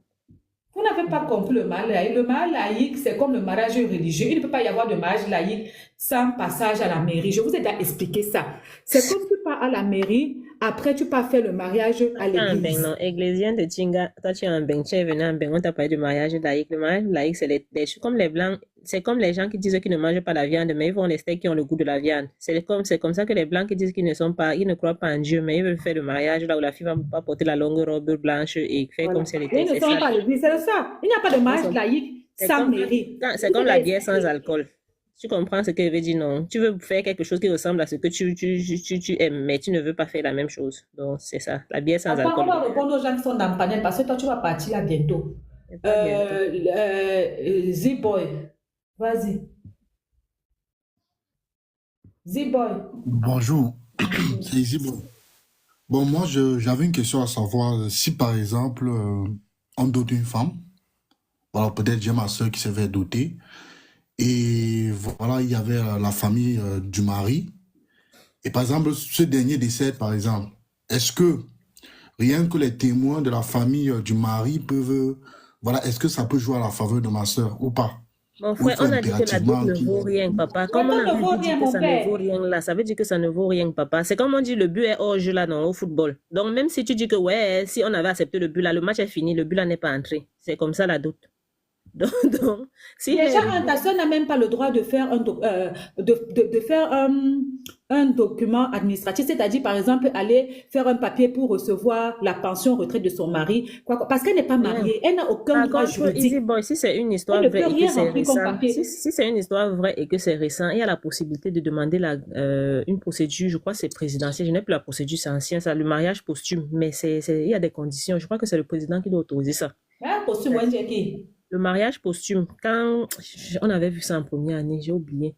Vous n'avez pas compris le mariage laïque. Le mariage laïque, c'est comme le mariage religieux. Il ne peut pas y avoir de mariage laïque sans passage à la mairie. Je vous ai déjà expliqué ça. C'est comme tu pars à la mairie, après tu pars faire le mariage à l'église. Non, Églésien de Tinga, toi tu es un bain, tu es venu en bain, on t'a parlé du mariage laïque. Le mariage laïque, c'est comme les blancs, c'est comme les gens qui disent qu'ils ne mangent pas la viande, mais ils font les steaks qui ont le goût de la viande. C'est comme ça que les blancs qui disent qu'ils ne croient pas en Dieu, mais ils veulent faire le mariage là où la fille va pas porter la longue robe blanche et faire comme si elle était. Ils ne sont pas l'église, c'est ça. Il n'y a pas de mariage laïque sans mairie. C'est comme la bière sans alcool. Tu comprends ce que je veux dire? Non. Tu veux faire quelque chose qui ressemble à ce que tu aimes, mais tu ne veux pas faire la même chose. Donc, c'est ça. La bière sans alcool. On va répondre aux gens qui sont dans le panel parce que toi, tu vas partir là bientôt. Z-Boy, vas-y. Z-Boy. Bonjour. oui. c'est ici, bon. Bon, moi, j'avais une question à savoir si, par exemple, on dote une femme, voilà, peut-être j'ai ma soeur qui s'est fait doter, et voilà, il y avait la famille du mari, et par exemple, ce dernier décède, par exemple, est-ce que rien que les témoins de la famille du mari peuvent, voilà, est-ce que ça peut jouer à la faveur de ma soeur ou pas? Mon Ou il frère, faut on a dit que la dot impérativement ne qu'il... vaut rien, papa. La Comme on dot ne avait vaut dit rien, que mon ça ne père. vaut rien là, ça veut dire que ça ne vaut rien, papa. C'est comme on dit, le but est hors jeu là, non, au football. Donc, même si tu dis que, ouais, si on avait accepté le but là, le match est fini, le but là n'est pas entré. C'est comme ça la dot. Donc, si Déjà, les... ta soeur n'a même pas le droit de faire de faire un document administratif, c'est-à-dire, par exemple, aller faire un papier pour recevoir la pension retraite de son mari, parce qu'elle n'est pas Rien. mariée, elle n'a aucun Par droit contre, Easy juridique. Boy, si c'est une Elle histoire ne vraie peut et que rien c'est remplir comme récent, papier. si c'est une histoire vraie et que c'est récent, il y a la possibilité de demander une procédure, je crois que c'est présidentiel, je n'ai plus la procédure, c'est ancien, ça, le mariage posthume, mais il y a des conditions, je crois que c'est le président qui doit autoriser ça. Ah, costume, ouais, Jackie. Le mariage posthume, quand on avait vu ça en première année, j'ai oublié.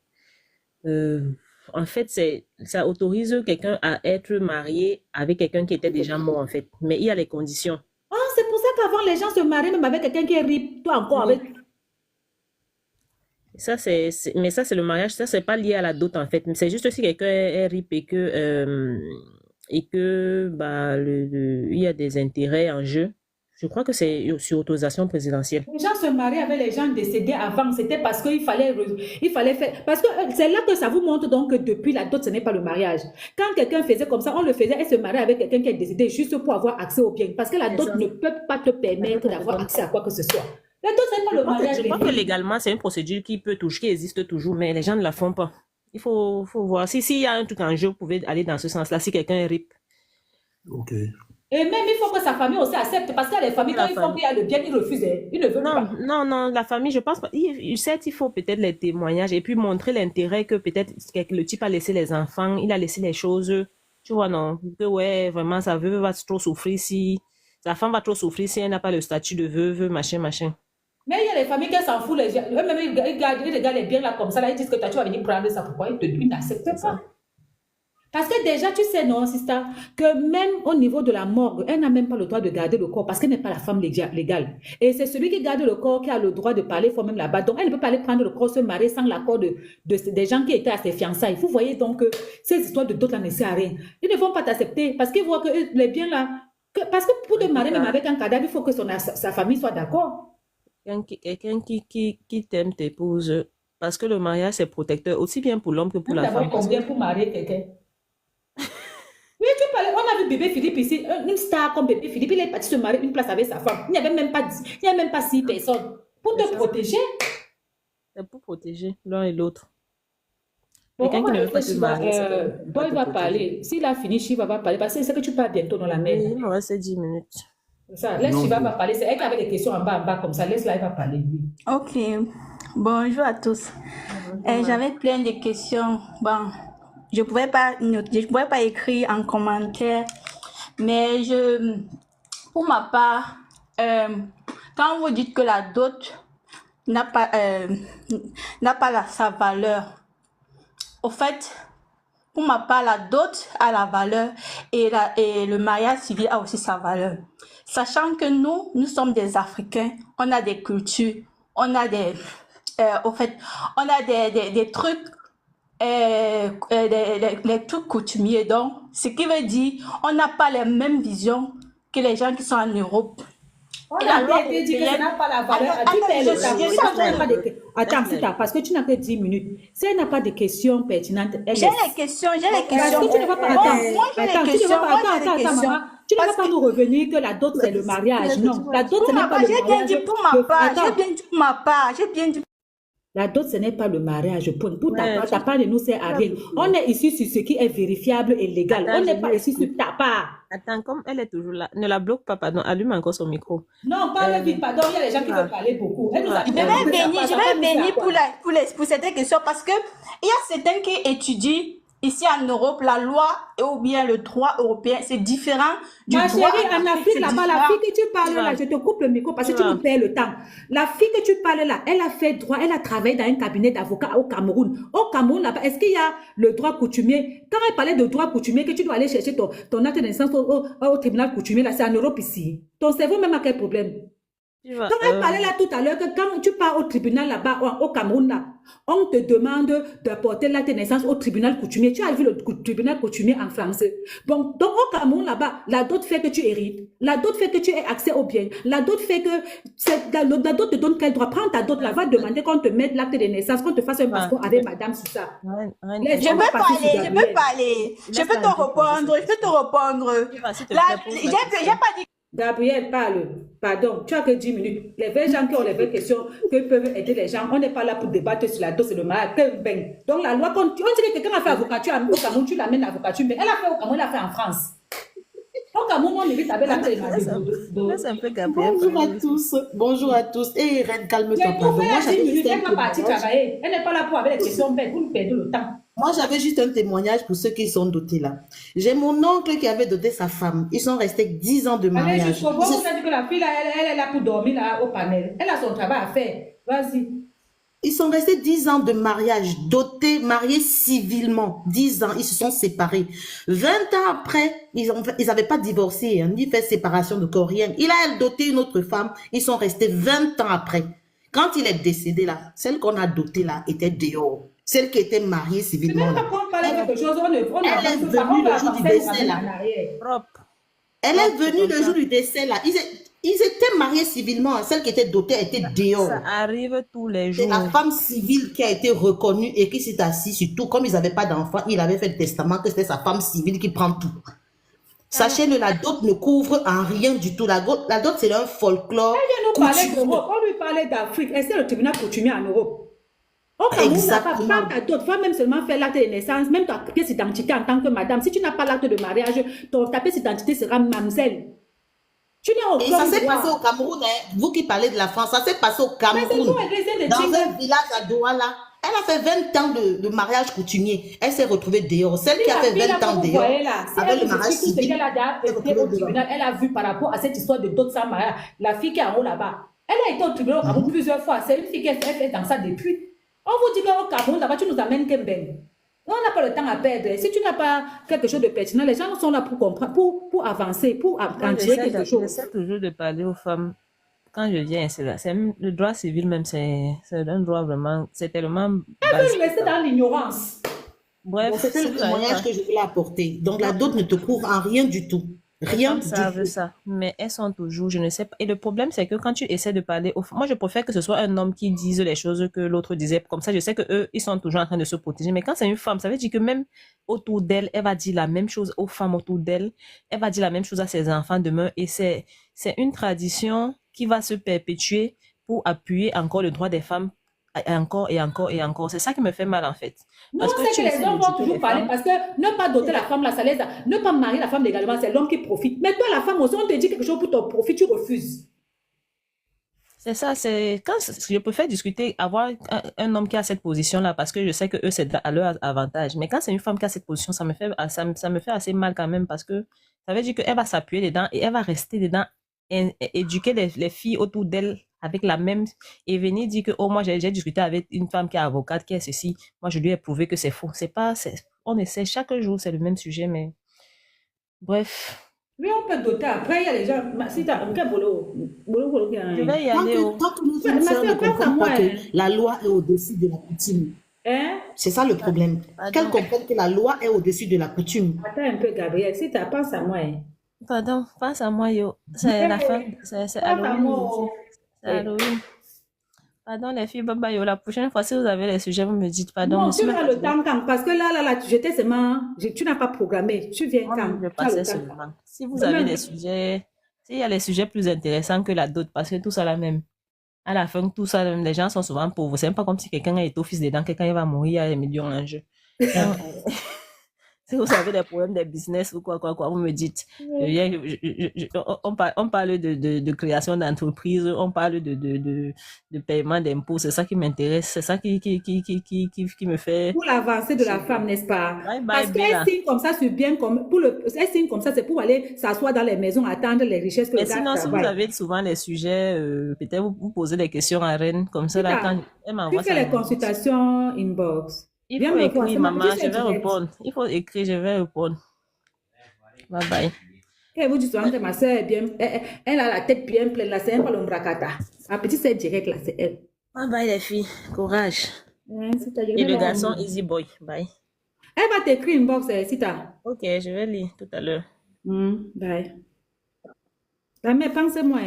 En fait, ça autorise quelqu'un à être marié avec quelqu'un qui était déjà mort, en fait. Mais il y a les conditions. Ah, c'est pour ça qu'avant, les gens se mariaient même avec quelqu'un qui est RIP. Toi encore Oui. avec... Ça, mais ça, c'est le mariage. Ça, c'est pas lié à la dot, en fait. Mais c'est juste si quelqu'un est RIP et que bah, il y a des intérêts en jeu. Je crois que c'est sur autorisation présidentielle. Les gens se mariaient avec les gens décédés avant. C'était parce qu'il fallait faire... Parce que c'est là que ça vous montre donc que depuis la dot, ce n'est pas le mariage. Quand quelqu'un faisait comme ça, on le faisait et se mariait avec quelqu'un qui est décédé juste pour avoir accès aux biens. Parce que la C'est dot ça. ne peut pas te permettre d'avoir accès à quoi que ce soit. La dot, ce n'est pas le mariage. Je crois que légalement, c'est une procédure qui existe toujours, mais les gens ne la font pas. Il faut voir. S'il y a un truc en jeu, vous pouvez aller dans ce sens-là, si quelqu'un est RIP. Ok. Et même, il faut que sa famille aussi accepte. Parce qu'il y a des familles, quand La ils font famille. qu'il y a le bien, ils refusent. Ils ne veulent pas. Non, la famille, je pense pas. Certes, il faut peut-être les témoignages et puis montrer l'intérêt que peut-être le type a laissé les enfants, il a laissé les choses, tu vois, non, que ouais, vraiment, sa veuve va trop souffrir si, sa femme va trop souffrir si elle n'a pas le statut de veuve, machin. Mais il y a des familles qui s'en foutent. Eux-mêmes, ils regardent les biens là comme ça. Là, ils disent que tu vas venir prendre ça. Pourquoi ils n'acceptent C'est pas? ça. Parce que déjà, tu sais, non, sister, que même au niveau de la morgue, elle n'a même pas le droit de garder le corps parce qu'elle n'est pas la femme légale. Et c'est celui qui garde le corps qui a le droit de parler, il faut même là-bas. Donc, elle ne peut pas aller prendre le corps, se marier sans l'accord des gens qui étaient à ses fiançailles. Vous voyez donc que ces histoires de dot là ne servent à rien. Ils ne vont pas t'accepter parce qu'ils voient que les biens là... parce que pour te marier même avec un cadavre, il faut que sa famille soit d'accord. Quelqu'un qui t'aime t'épouse, parce que le mariage c'est protecteur, aussi bien pour l'homme que pour la femme. D'abord, combien pour marier quelqu'un? Oui, tu parlais, on a vu bébé Philippe ici, une star comme bébé Philippe, il est parti se marier une place avec sa femme. Il n'y avait même pas 6 personnes. Pour te protéger. C'est pour protéger l'un et l'autre. Bon, Quelqu'un qui ne veut pas se marier, Boy va parler. S'il a fini, Shiva va parler. Parce que c'est que tu pars bientôt dans la mer. Il me reste 10 minutes. Ça, laisse Shiva va parler. C'est elle qui avait des questions en bas comme ça. Laisse-la, elle va parler. Lui. Ok, bonjour à tous. J'avais plein de questions. Bon, je pouvais pas écrire en commentaire, mais pour ma part, quand vous dites que la dot n'a pas sa valeur, au fait, pour ma part, la dot a la valeur et le mariage civil a aussi sa valeur. Sachant que nous sommes des Africains, on a des cultures, on a des trucs, les trucs coutumiers. Donc, ce qui veut dire, on n'a pas les mêmes visions que les gens qui sont en Europe. On a bien dit que ça n'a pas la valeur. Attends, c'est ça, parce que tu n'as que 10 minutes. Si elle n'a pas de questions pertinentes, J'ai les questions. Parce que tu ne vas pas tu ne vas pas nous revenir que la dot c'est le mariage. Non, la dot ce n'est pas le mariage. J'ai bien dit pour ma part. La dot, ce n'est pas le mariage. Pour ta part de nous, c'est à rien. On est ici sur ce qui est vérifiable et légal. On n'est pas ici sur ta part. Attends, comme elle est toujours là, ne la bloque pas, pardon, allume encore son micro. Non, parle vite, pardon, il y a des gens qui veulent parler beaucoup. Elle nous a Je vais venir pour certaines questions parce que il y a certains qui étudient ici en Europe, la loi ou bien le droit européen, c'est différent du Ma droit chérie, en en Afrique, Afrique, c'est là-bas, la différent. fille que tu parles là, je te coupe le micro parce que tu me perds le temps. La fille que tu parles là, elle a fait droit, elle a travaillé dans un cabinet d'avocat au Cameroun. Au Cameroun, là-bas, est-ce qu'il y a le droit coutumier? Quand elle parlait de droit coutumier, que tu dois aller chercher ton acte de naissance au tribunal coutumier, là, c'est en Europe ici. Ton cerveau même a quel problème? Quand elle parlait là tout à l'heure, que quand tu pars au tribunal là-bas, au Cameroun, là, on te demande d'apporter l'acte de naissance au tribunal coutumier. Tu as vu le tribunal coutumier en français. Bon, donc au Cameroun là-bas, la dot fait que tu hérites. La dot fait que tu aies accès aux biens. La dot fait que la dot te donne quel droit? Prends ta dot là, va demander qu'on te mette l'acte de naissance, qu'on te fasse un passeport avec madame sur ça. Je peux parler. Je peux te répondre. Là, j'ai pas dit. Gabriel, parle. Pardon, tu as que 10 minutes. Les vraies gens qui ont les vraies questions, qui peuvent aider les gens, on n'est pas là pour débattre sur la dose et le mariage. Donc la loi, on dit que quelqu'un a fait avocature au Cameroun, tu l'amènes à l'avocature, mais elle a fait au Cameroun, elle a fait en France. Au Cameroun, on évite avec la Laisse un peu Gabriel. Bonjour à tous. Bonjour à tous. Et Reine, calme-toi. Mais Pardon. vous Moi, faites 10 minutes, elle va un partir témoignage. travailler. Elle n'est pas là pour avec les questions bêtes, vous nous perdez le temps. Moi, j'avais juste un témoignage pour ceux qui sont dotés là. J'ai mon oncle qui avait doté sa femme. Ils sont restés 10 ans de Allez, mariage. jusqu'au bout, vous avez dit que la fille, là, elle est là pour dormir là, au panel. Elle a son travail à faire. Vas-y. Ils sont restés 10 ans de mariage, dotés, mariés civilement. 10 ans, ils se sont séparés. 20 ans après, ils n'avaient pas divorcé, hein, ni fait séparation de corps, rien. Il a doté une autre femme, ils sont restés 20 ans après. Quand il est décédé là, celle qu'on a dotée là était dehors. Celle qui était mariée C'est civilement même là. pas qu'on parle de quelque chose, on Elle est venue le jour du décès là. Elle est venue le jour du décès là. Ils étaient mariés civilement. Celle qui était dotée était dehors. Ça arrive tous les C'est jours. la femme civile qui a été reconnue et qui s'est assise sur tout. Comme ils n'avaient pas d'enfant, il avait fait le testament que c'était sa femme civile qui prend tout. Sachez-le, la dot ne couvre en rien du tout. La dot, c'est un folklore. Elle vient nous parler coutumier. d'Europe, on lui parlait d'Afrique. Et c'est le tribunal coutumier en Europe. Au Cameroun, Exactement. prends ta dot, va même seulement faire l'acte de naissance, même ta pièce d'identité en tant que madame. Si tu n'as pas l'acte de mariage, ta pièce d'identité sera mademoiselle. Tu n'as aucun Et ça s'est droit. passé au Cameroun, hein. Vous qui parlez de la France, ça s'est passé au Mais c'est Cameroun. pour l'église de Dans Tchinga. un village à Douala. Elle a fait 20 ans de mariage coutumier. Elle s'est retrouvée dehors. Celle qui a fait 20 ans dehors, avec le mariage civil, Elle a été au tribunal, elle a vu par rapport à cette histoire de dot sans mariage. La fille qui est en haut là-bas, elle a été au tribunal au Cameroun plusieurs fois. C'est une fille qui est dans ça depuis. On vous dit qu'au Cameroun, là-bas, tu nous amènes Kemben. On n'a pas le temps à perdre. Si tu n'as pas quelque chose de pertinent, les gens sont là pour comprendre, pour avancer, pour en tirer quelque chose. J'essaie toujours de parler aux femmes. Quand je viens, c'est là. Le droit civil même, c'est un droit vraiment, c'est tellement Elle veut basique. rester dans l'ignorance. Bref, Bon, c'était si le vous arrivez témoignage à- que je voulais apporter. Donc la dot ne te couvre en rien du tout. Les Rien femmes du savent tout. ça, mais elles sont toujours, je ne sais pas. Et le problème, c'est que quand tu essaies de parler, moi, je préfère que ce soit un homme qui dise les choses que l'autre disait. Comme ça, je sais que eux, ils sont toujours en train de se protéger. Mais quand c'est une femme, ça veut dire que même autour d'elle, elle va dire la même chose aux femmes autour d'elle. Elle va dire la même chose à ses enfants demain. Et c'est une tradition qui va se perpétuer pour appuyer encore le droit des femmes encore et encore et encore. C'est ça qui me fait mal, en fait. Non, Parce que c'est tu que essaies les de hommes dire vont que toujours les parler femmes- parce que ne pas doter la femme, là, ça laisse. Ne pas marier la femme légalement, c'est l'homme qui profite. Mais toi, la femme aussi, on te dit quelque chose pour ton profit, tu refuses. C'est ça, c'est quand je préfère discuter, avoir un homme qui a cette position-là, parce que je sais que eux, c'est à leur avantage. Mais quand c'est une femme qui a cette position, ça me fait assez mal quand même, parce que ça veut dire qu'elle va s'appuyer dedans et elle va rester dedans, éduquer les filles autour d'elle avec la même, et venir dire que, oh, moi, j'ai discuté avec une femme qui est avocate, qui est ceci, moi, je lui ai prouvé que c'est faux. On essaie chaque jour, c'est le même sujet, mais bref, Oui, on peut doter. Après, il y a les gens. Si tu as un boulot, boulot, je vais y aller. Oh. Tant que nos Mais sœurs ne c'est pas ça, comprennent moi, pas que hein. la loi est au-dessus de la coutume. Hein? C'est ça le problème. Pardon. Qu'elles comprennent que la loi est au-dessus de la coutume. Attends un peu, Gabriel. Si tu penses à moi, hein. Pardon, pense à moi, yo. C'est la fin, c'est Pense à Halloween. moi. Ici. C'est Halloween. Pardon, les filles, bye bye, yo. La prochaine fois, si vous avez les sujets, vous me dites pardon. Non, je suis tu même as le fatiguée. temps quand. Parce que là, j'étais seulement. Tu n'as pas programmé. Tu viens Moi, quand? je Tu as le passais temps. seulement. Si vous Demain, avez des sujets, s'il y a les sujets plus intéressants que la dot, parce que tout ça la même. À la fin, tout ça, les gens sont souvent pauvres. C'est même pas comme si quelqu'un est au fils dedans, quelqu'un va mourir, il y a des millions en jeu. Donc, Si vous avez des problèmes de business ou quoi, vous me dites. On parle de création d'entreprise, on parle de paiement d'impôts. C'est ça qui m'intéresse. C'est ça qui me fait. Pour l'avancée de la femme, n'est-ce pas? Bye bye, Parce qu'elle Bella. signe comme ça, c'est bien comme elle signe comme ça, c'est pour aller s'asseoir dans les maisons, attendre les richesses que Mais le gars sinon, si vous travaille. avez souvent des sujets, peut-être vous posez des questions à Reine, comme ça, là, quand elle Tu m'envoie fais ça. les consultations inbox. Il Viens faut me voir, écrire, c'est ma maman, petite je vais sœur directe. répondre. Il faut écrire, je vais répondre. Bye bye. Elle vous dit souvent que ma soeur est bien, elle a la tête bien pleine, là, c'est un palombracata. Ma petite sœur directe, là, c'est elle. Bye bye, les filles. Courage. C'est-à-dire, Et le elle va- garçon, easy boy. Bye. Elle va t'écrire inbox, Sita. Ok, je vais lire tout à l'heure. Bye. La mère, pense-moi.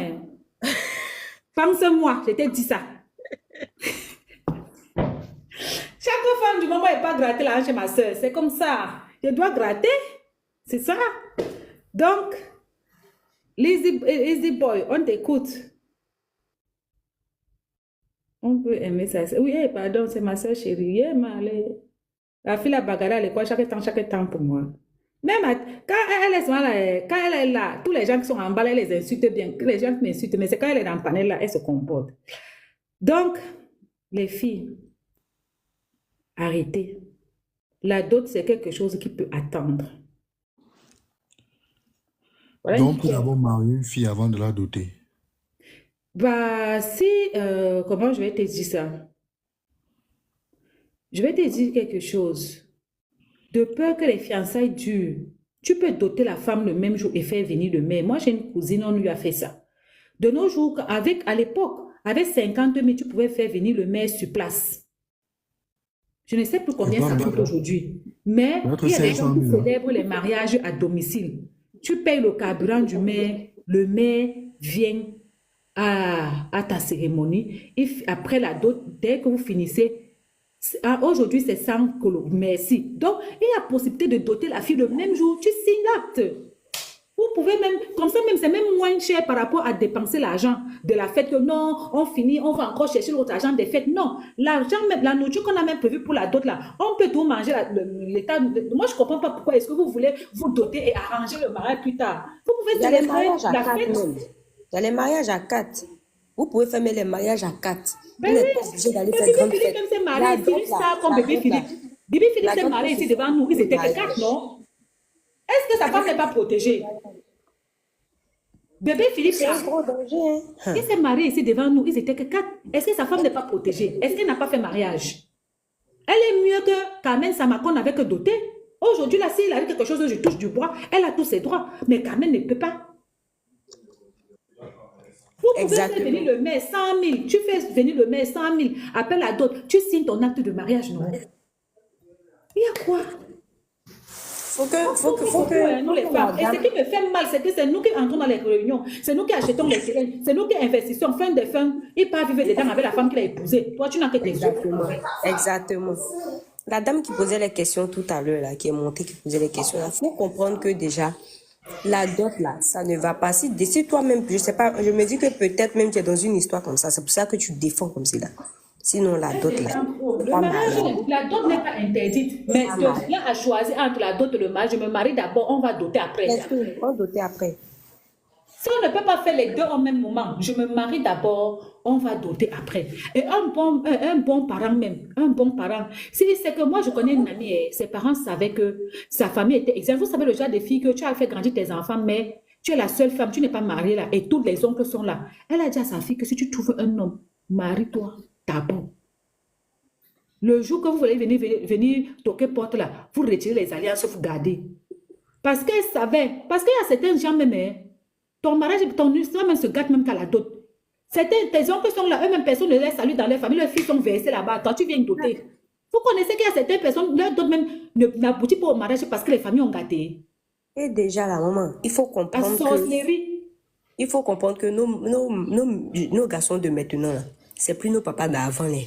Pense-moi, je t'ai dit ça. Chaque femme du moment n'est pas gratter la hanche chez ma soeur. C'est comme ça. Je dois gratter. C'est ça. Donc, Easy Boy, on t'écoute. On peut aimer ça. Oui, pardon, c'est ma soeur chérie. La fille, la bagarre, elle est quoi chaque temps pour moi. Même quand elle est là, quand elle est là, tous les gens qui sont en bas, elle les insulte bien. Les gens qui m'insultent, mais c'est quand elle est dans le panel là, elle se comporte. Donc, les filles, arrêtez. La dot, c'est quelque chose qui peut attendre. Voilà Donc, une on peut pierre. d'abord marier une fille avant de la doter. Bah, comment je vais te dire ça? Je vais te dire quelque chose. De peur que les fiançailles durent, tu peux doter la femme le même jour et faire venir le maire. Moi, j'ai une cousine, on lui a fait ça. De nos jours, à l'époque, avec 50 000, tu pouvais faire venir le maire sur place. Je ne sais plus combien ça coûte aujourd'hui. Mais il y a des gens qui célèbrent les mariages à domicile. Tu payes le carburant du maire, le maire vient à ta cérémonie. Et après la dot, dès que vous finissez, aujourd'hui c'est 100 colos. Merci. Donc, il y a possibilité de doter la fille le même jour. Tu signes l'acte. Vous pouvez même, comme ça même, c'est même moins cher par rapport à dépenser l'argent de la fête. Que non, on finit, on va encore chercher l'autre argent des fêtes. Non, l'argent, la nourriture qu'on a même prévue pour la dot là, on peut tout manger. L'état, moi, je ne comprends pas pourquoi est-ce que vous voulez vous doter et arranger le mariage plus tard. Vous pouvez Il y a les célébrer mariages à la 4 fête. même. Il y a les mariages à 4. Vous pouvez faire les mariages à 4. Vous Ben n'êtes oui, pas obligé d'aller mais faire Bibi grande Philippe fête. même s'est La marié ici, dot lui là, ça comme la Bébé dot là. Philippe. Bibi Philippe La s'est dot marié peut se ici faire devant nous, ils étaient que mariage. 4, non? Est-ce que sa femme n'est pas protégée? Bébé Philippe, C'est là, un gros danger. Hein. il s'est marié ici devant nous, ils étaient que 4. Est-ce que sa femme n'est pas protégée? Est-ce qu'elle n'a pas fait mariage? Elle est mieux que Carmen Samakon avec doté. Aujourd'hui, là, s'il a eu quelque chose, je touche du bois, elle a tous ses droits. Mais Carmen ne peut pas. Vous pouvez faire Exactement. venir le maire 100 000. Tu fais venir le maire 100 000. Appelle la dot. Tu signes ton acte de mariage, non? Il y a quoi? Faut que Nous, les femmes. Et ce qui me fait mal, c'est que c'est nous qui entrons dans les réunions. C'est nous qui achetons les terrains. C'est nous qui investissons. Fin de fin, il part vivre dedans avec la femme qu'il a épousée. Toi, tu n'as que tes yeux. Exactement. Exactement. La dame qui posait les questions tout à l'heure, là, qui est montée, qui posait les questions, il faut comprendre que déjà, la dot, là, ça ne va pas. Si toi-même, je sais pas, je me dis que peut-être même tu es dans une histoire comme ça, c'est pour ça que tu défends comme cela. Sinon, la dot, là, Le pas mariage, mal. la dot n'est pas interdite. Mais là, à choisir entre la dot et le mariage, je me marie d'abord, on va doter après. Bien sûr, on doter après. Si on ne peut pas faire les deux au même moment, je me marie d'abord, on va doter après. Et un bon parent même, un bon parent, c'est que moi je connais une amie, ses parents savaient que sa famille était exempte. Vous savez le genre de fille que tu as fait grandir tes enfants, mais tu es la seule femme, tu n'es pas mariée là, et tous les oncles sont là. Elle a dit à sa fille que si tu trouves un homme, marie-toi d'abord. Le jour que vous voulez venir toquer porte là, vous retirez les alliances, vous gardez. Parce qu'elle savait, parce qu'il y a certains gens même, ton mariage, ton histoire même se gâte même qu'à la dot. Certains, tes oncles sont là, eux-mêmes, personne ne les salue dans leur famille, leurs filles sont versées là-bas, toi tu viens doter. Vous connaissez qu'il y a certaines personnes, leur dot même n'aboutit pas au mariage parce que les familles ont gâté. Et déjà, la maman, il faut La comprendre que, sorcellerie. il faut comprendre que nos garçons de maintenant, là, c'est plus nos papas d'avant, là.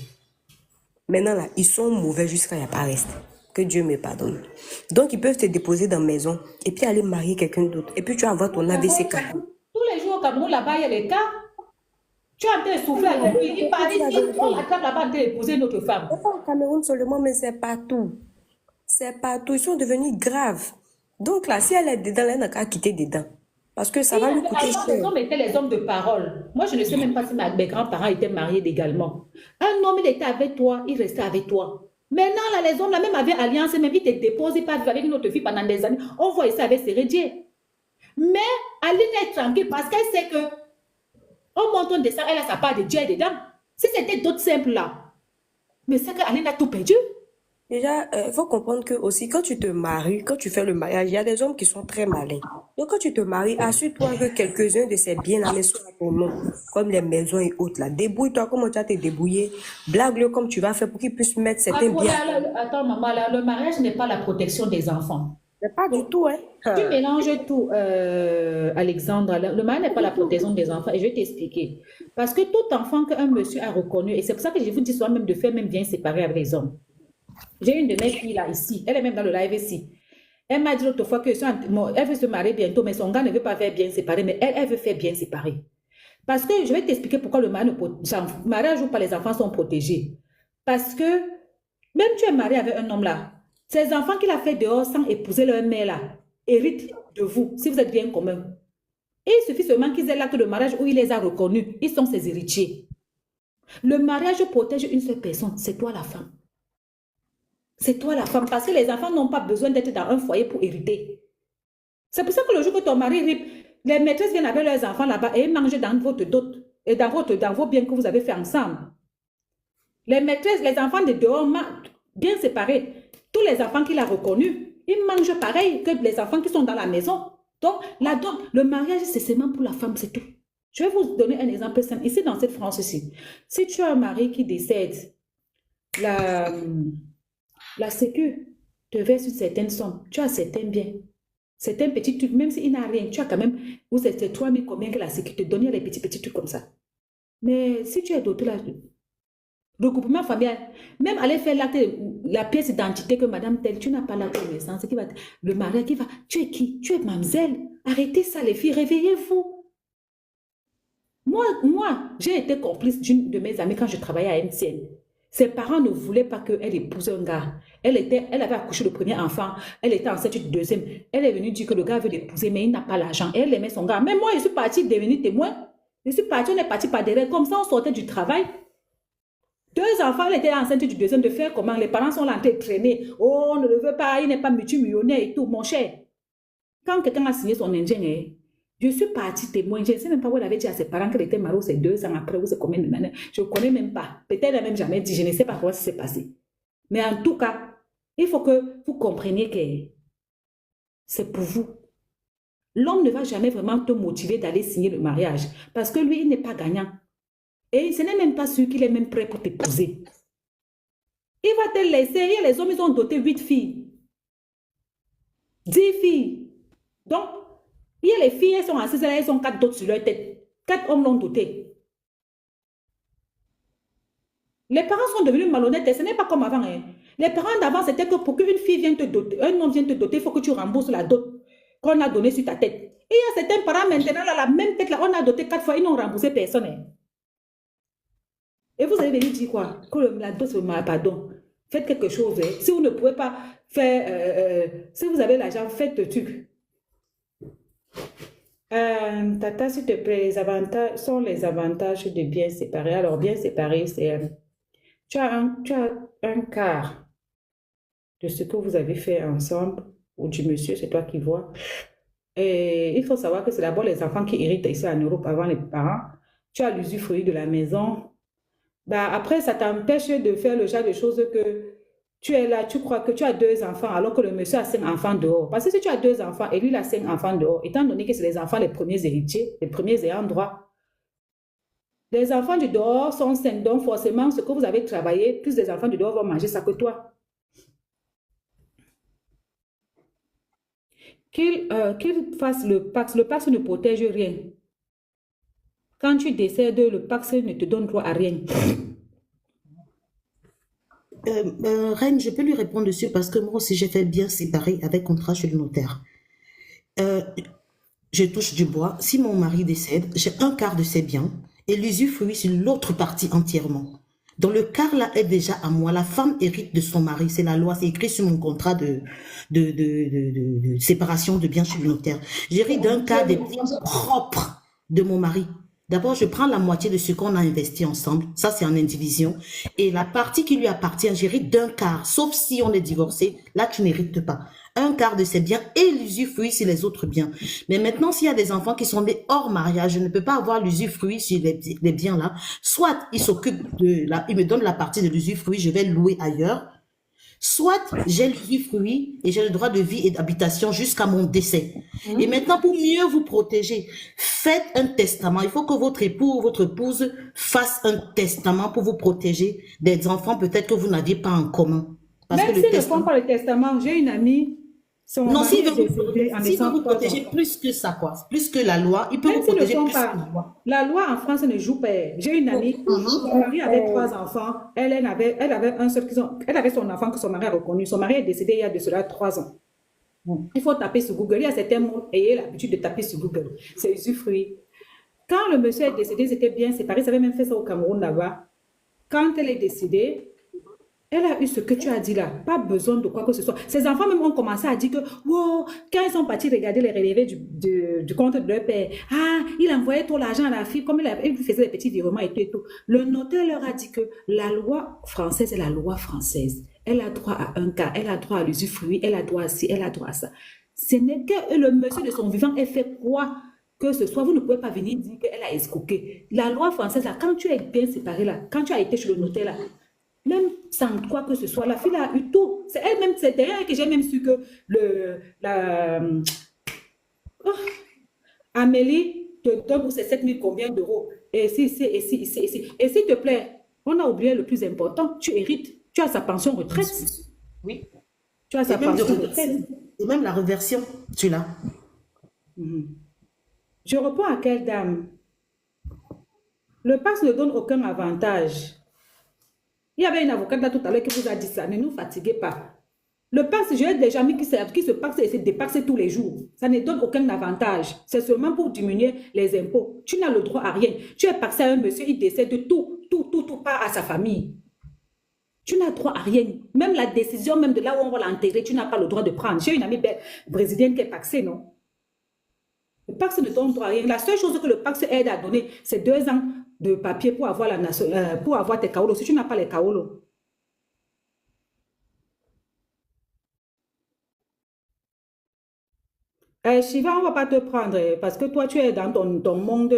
Maintenant, là, ils sont mauvais jusqu'à il n'y a pas reste. Que Dieu me pardonne. Donc, ils peuvent te déposer dans la maison et puis aller marier quelqu'un d'autre. Et puis, tu vas avoir ton AVC. Tous les jours au Cameroun, là-bas, il y a les cas. Tu es en train de souffler avec lui. Il parle ici, on l'attrape là-bas en train d'épouser notre femme. C'est pas au Cameroun seulement, mais c'est partout. C'est partout, ils sont devenus graves. Donc là, si elle est dedans, elle n'a qu'à quitter dedans. Parce que ça va lui coûter Avant, les cher. hommes étaient les hommes de parole. Moi, je ne sais même pas si mes grands-parents étaient mariés légalement. Un homme, il était avec toi, il restait avec toi. Maintenant, là, les hommes, là, même avec alliance, même, ils te déposent, ils partent avec une autre fille pendant des années. On voit ça avec Sérédier. Mais Aline est tranquille parce qu'elle sait que au monte, on descend, elle a sa part de Dieu dedans. Si c'était d'autres simples là, mais c'est qu'Aline a tout perdu. Déjà, il faut comprendre que aussi, quand tu te maries, quand tu fais le mariage, il y a des hommes qui sont très malins. Donc, quand tu te maries, assure-toi que quelques-uns de ces biens-là sont à ton nom, comme les maisons et autres là. Débrouille-toi comment tu vas te débrouiller. Blague-le comme tu vas faire pour qu'ils puissent mettre certains biens. Attends, maman, là, le mariage n'est pas la protection des enfants. Mais pas du tout, hein. Tu mélanges tout, Alexandre. Le mariage n'est pas la protection des enfants. Et je vais t'expliquer. Parce que tout enfant qu'un monsieur a reconnu, et c'est pour ça que je vous dis souvent même de faire même bien séparer avec les hommes. J'ai une de mes filles là, ici. Elle est même dans le live ici. Elle m'a dit l'autre fois que elle veut se marier bientôt, mais son gars ne veut pas faire bien séparer, mais elle veut faire bien séparer. Parce que je vais t'expliquer pourquoi le mariage ou pas les enfants sont protégés. Parce que même tu es marié avec un homme là, ces enfants qu'il a fait dehors sans épouser leur mère là, héritent de vous, si vous êtes bien commun. Et il suffit seulement qu'ils aient l'acte de mariage où il les a reconnus. Ils sont ses héritiers. Le mariage protège une seule personne, c'est toi la femme. C'est toi la femme, parce que les enfants n'ont pas besoin d'être dans un foyer pour hériter. C'est pour ça que le jour que ton mari ripe, les maîtresses viennent avec leurs enfants là-bas et ils mangent dans votre dot et dans vos biens que vous avez fait ensemble. Les maîtresses, les enfants de dehors, bien séparés, tous les enfants qu'il a reconnus, ils mangent pareil que les enfants qui sont dans la maison. Donc, le mariage, c'est seulement pour la femme, c'est tout. Je vais vous donner un exemple simple. Ici, dans cette France-ci, si tu as un mari qui décède, la sécu te verse une certaine somme. Tu as certains biens. Certains petits trucs, même s'il n'a rien, tu as quand même, ou c'est 3 000 combien que la sécu te donne, il y a les petits trucs comme ça. Mais si tu es doté là, regroupement familial, même aller faire la pièce d'identité que madame telle, tu n'as pas la connaissance, le mari qui va, tu es qui? Tu es mademoiselle. Arrêtez ça les filles, réveillez-vous. Moi, j'ai été complice d'une de mes amies quand je travaillais à MCN. Ses parents ne voulaient pas qu'elle épouse un gars. Elle avait accouché le premier enfant. Elle était enceinte du deuxième. Elle est venue dire que le gars veut l'épouser, mais il n'a pas l'argent. Elle aimait son gars. Mais moi, je suis partie devenir témoin. On est parti par derrière. Comme ça, on sortait du travail. 2 enfants, elle était enceinte du deuxième. De faire comment? Les parents sont là en train de traîner. Oh, on ne le veut pas. Il n'est pas multimillionnaire et tout. Mon cher, quand quelqu'un a signé son ingénieur, je suis partie témoin. Je ne sais même pas où elle avait dit à ses parents qu'elle était mariée, c'est 2 ans après, ou c'est combien de années. Je ne connais même pas. Peut-être elle n'a même jamais dit. Je ne sais pas comment ça s'est passé. Mais en tout cas, il faut que vous compreniez que c'est pour vous. L'homme ne va jamais vraiment te motiver d'aller signer le mariage. Parce que lui, il n'est pas gagnant. Et ce n'est même pas sûr qu'il est même prêt pour t'épouser. Il va te laisser. Et les hommes, ils ont doté 8 filles. 10 filles. Donc, il y a les filles, elles sont assises là, elles ont 4 dots sur leur tête. 4 hommes l'ont doté. Les parents sont devenus malhonnêtes et ce n'est pas comme avant. Hein. Les parents d'avant, c'était que pour qu'une fille vienne te doter, un homme vienne te doter, il faut que tu rembourses la dot qu'on a donnée sur ta tête. Et il y a certains parents maintenant, là, la même tête, là, on a doté 4 fois, ils n'ont remboursé personne. Hein. Et vous allez venir dire quoi? Que la dot, pardon. Faites quelque chose. Hein. Si vous ne pouvez pas faire, si vous avez l'argent, faites le truc. Tata, s'il te plaît, les avantages sont les avantages de bien séparer. Alors, bien séparer, c'est tu as un quart de ce que vous avez fait ensemble, ou du monsieur, c'est toi qui vois. Et il faut savoir que c'est d'abord les enfants qui héritent ici en Europe avant les parents. Tu as l'usufruit de la maison. Bah, après, ça t'empêche de faire le genre de choses que tu es là, tu crois que tu as 2 enfants alors que le monsieur a 5 enfants dehors. Parce que si tu as 2 enfants et lui il a 5 enfants dehors, étant donné que c'est les enfants les premiers héritiers, les premiers ayants droit, les enfants du dehors sont 5, donc forcément ce que vous avez travaillé, plus les enfants du dehors vont manger ça que toi. Qu'il fasse le Pax ne protège rien. Quand tu décèdes, le Pax ne te donne droit à rien. Reine, je peux lui répondre dessus parce que moi aussi j'ai fait bien séparer avec contrat chez le notaire. Je touche du bois. Si mon mari décède, j'ai un quart de ses biens et l'usufruit sur l'autre partie entièrement. Dans le quart là est déjà à moi. La femme hérite de son mari. C'est la loi. C'est écrit sur mon contrat de séparation de biens chez le notaire. J'hérite d'un quart des biens propres de mon mari. D'abord, je prends la moitié de ce qu'on a investi ensemble. Ça, c'est en indivision. Et la partie qui lui appartient, j'hérite d'un quart. Sauf si on est divorcé. Là, tu n'hérites pas. Un quart de ses biens et l'usufruit sur les autres biens. Mais maintenant, s'il y a des enfants qui sont nés hors mariage, je ne peux pas avoir l'usufruit sur les biens là. Soit ils s'occupent ils me donnent la partie de l'usufruit, je vais le louer ailleurs. Soit j'ai l'usufruit et j'ai le droit de vie et d'habitation jusqu'à mon décès. Et maintenant, pour mieux vous protéger, faites un testament. Il faut que votre époux ou votre épouse fasse un testament pour vous protéger des enfants peut-être que vous n'aviez pas en commun. Parce Même que le s'ils ne testament... font pas le testament, j'ai une amie, son Non, mari s'il veut est décédé en s'il veut laissant vous 3 protéger enfants. plus que ça, quoi. Plus que la loi, il peut Même vous s'ils ne protéger font plus que pas, la loi. la loi en France ne joue pas. J'ai une amie, son mari avait 3 enfants, elle avait un seul, elle avait son enfant que son mari a reconnu. Son mari est décédé il y a de cela 3 ans. Bon, il faut taper sur Google. Il y a certains mots, ayez l'habitude de taper sur Google. C'est usufruit. Quand le monsieur est décédé, ils étaient bien séparés. Ils avaient même fait ça au Cameroun là-bas. Quand elle est décédée, elle a eu ce que tu as dit là. Pas besoin de quoi que ce soit. Ses enfants même ont commencé à dire que, wow, quand ils sont partis regarder les relevés du compte de leur père, ah, il envoyait tout l'argent à la fille, comme il faisait des petits virements et tout et tout. Le notaire leur a dit que la loi française est la loi française. Elle a droit à un cas, elle a droit à l'usufruit, elle a droit à ci, elle a droit à ça. Ce n'est que le monsieur de son vivant ait fait quoi que ce soit. Vous ne pouvez pas venir dire qu'elle a escroqué. La loi française, là, quand tu es bien séparé, là, quand tu as été chez le notaire, là, même sans quoi que ce soit, la fille a eu tout. C'est elle-même, c'est derrière que j'ai même su que Amélie te donne pour ces 7000 combien d'euros. Et si, et si, et si. Et s'il te plaît, on a oublié le plus important, tu hérites. Tu as sa pension retraite. Oui. Tu as sa Et même, pension retraite. et même la réversion, tu l'as. Je réponds à quelle dame? Le pass ne donne aucun avantage. Il y avait une avocate là tout à l'heure qui vous a dit ça. Ne nous fatiguez pas. Le pass, j'ai des amis qui se paxent et se dépaxent tous les jours. Ça ne donne aucun avantage. C'est seulement pour diminuer les impôts. Tu n'as le droit à rien. Tu es paxé à un monsieur, il décède de tout part à sa famille. Tu n'as droit à rien. Même la décision, même de là où on va l'enterrer, tu n'as pas le droit de prendre. J'ai une amie brésilienne qui est paxée, non? Le Pax ne donne droit à rien. La seule chose que le Pax aide à donner, c'est 2 ans de papier pour avoir, pour avoir tes kaolos. Si tu n'as pas les kaolos. Shiva, on ne va pas te prendre parce que toi, tu es dans ton monde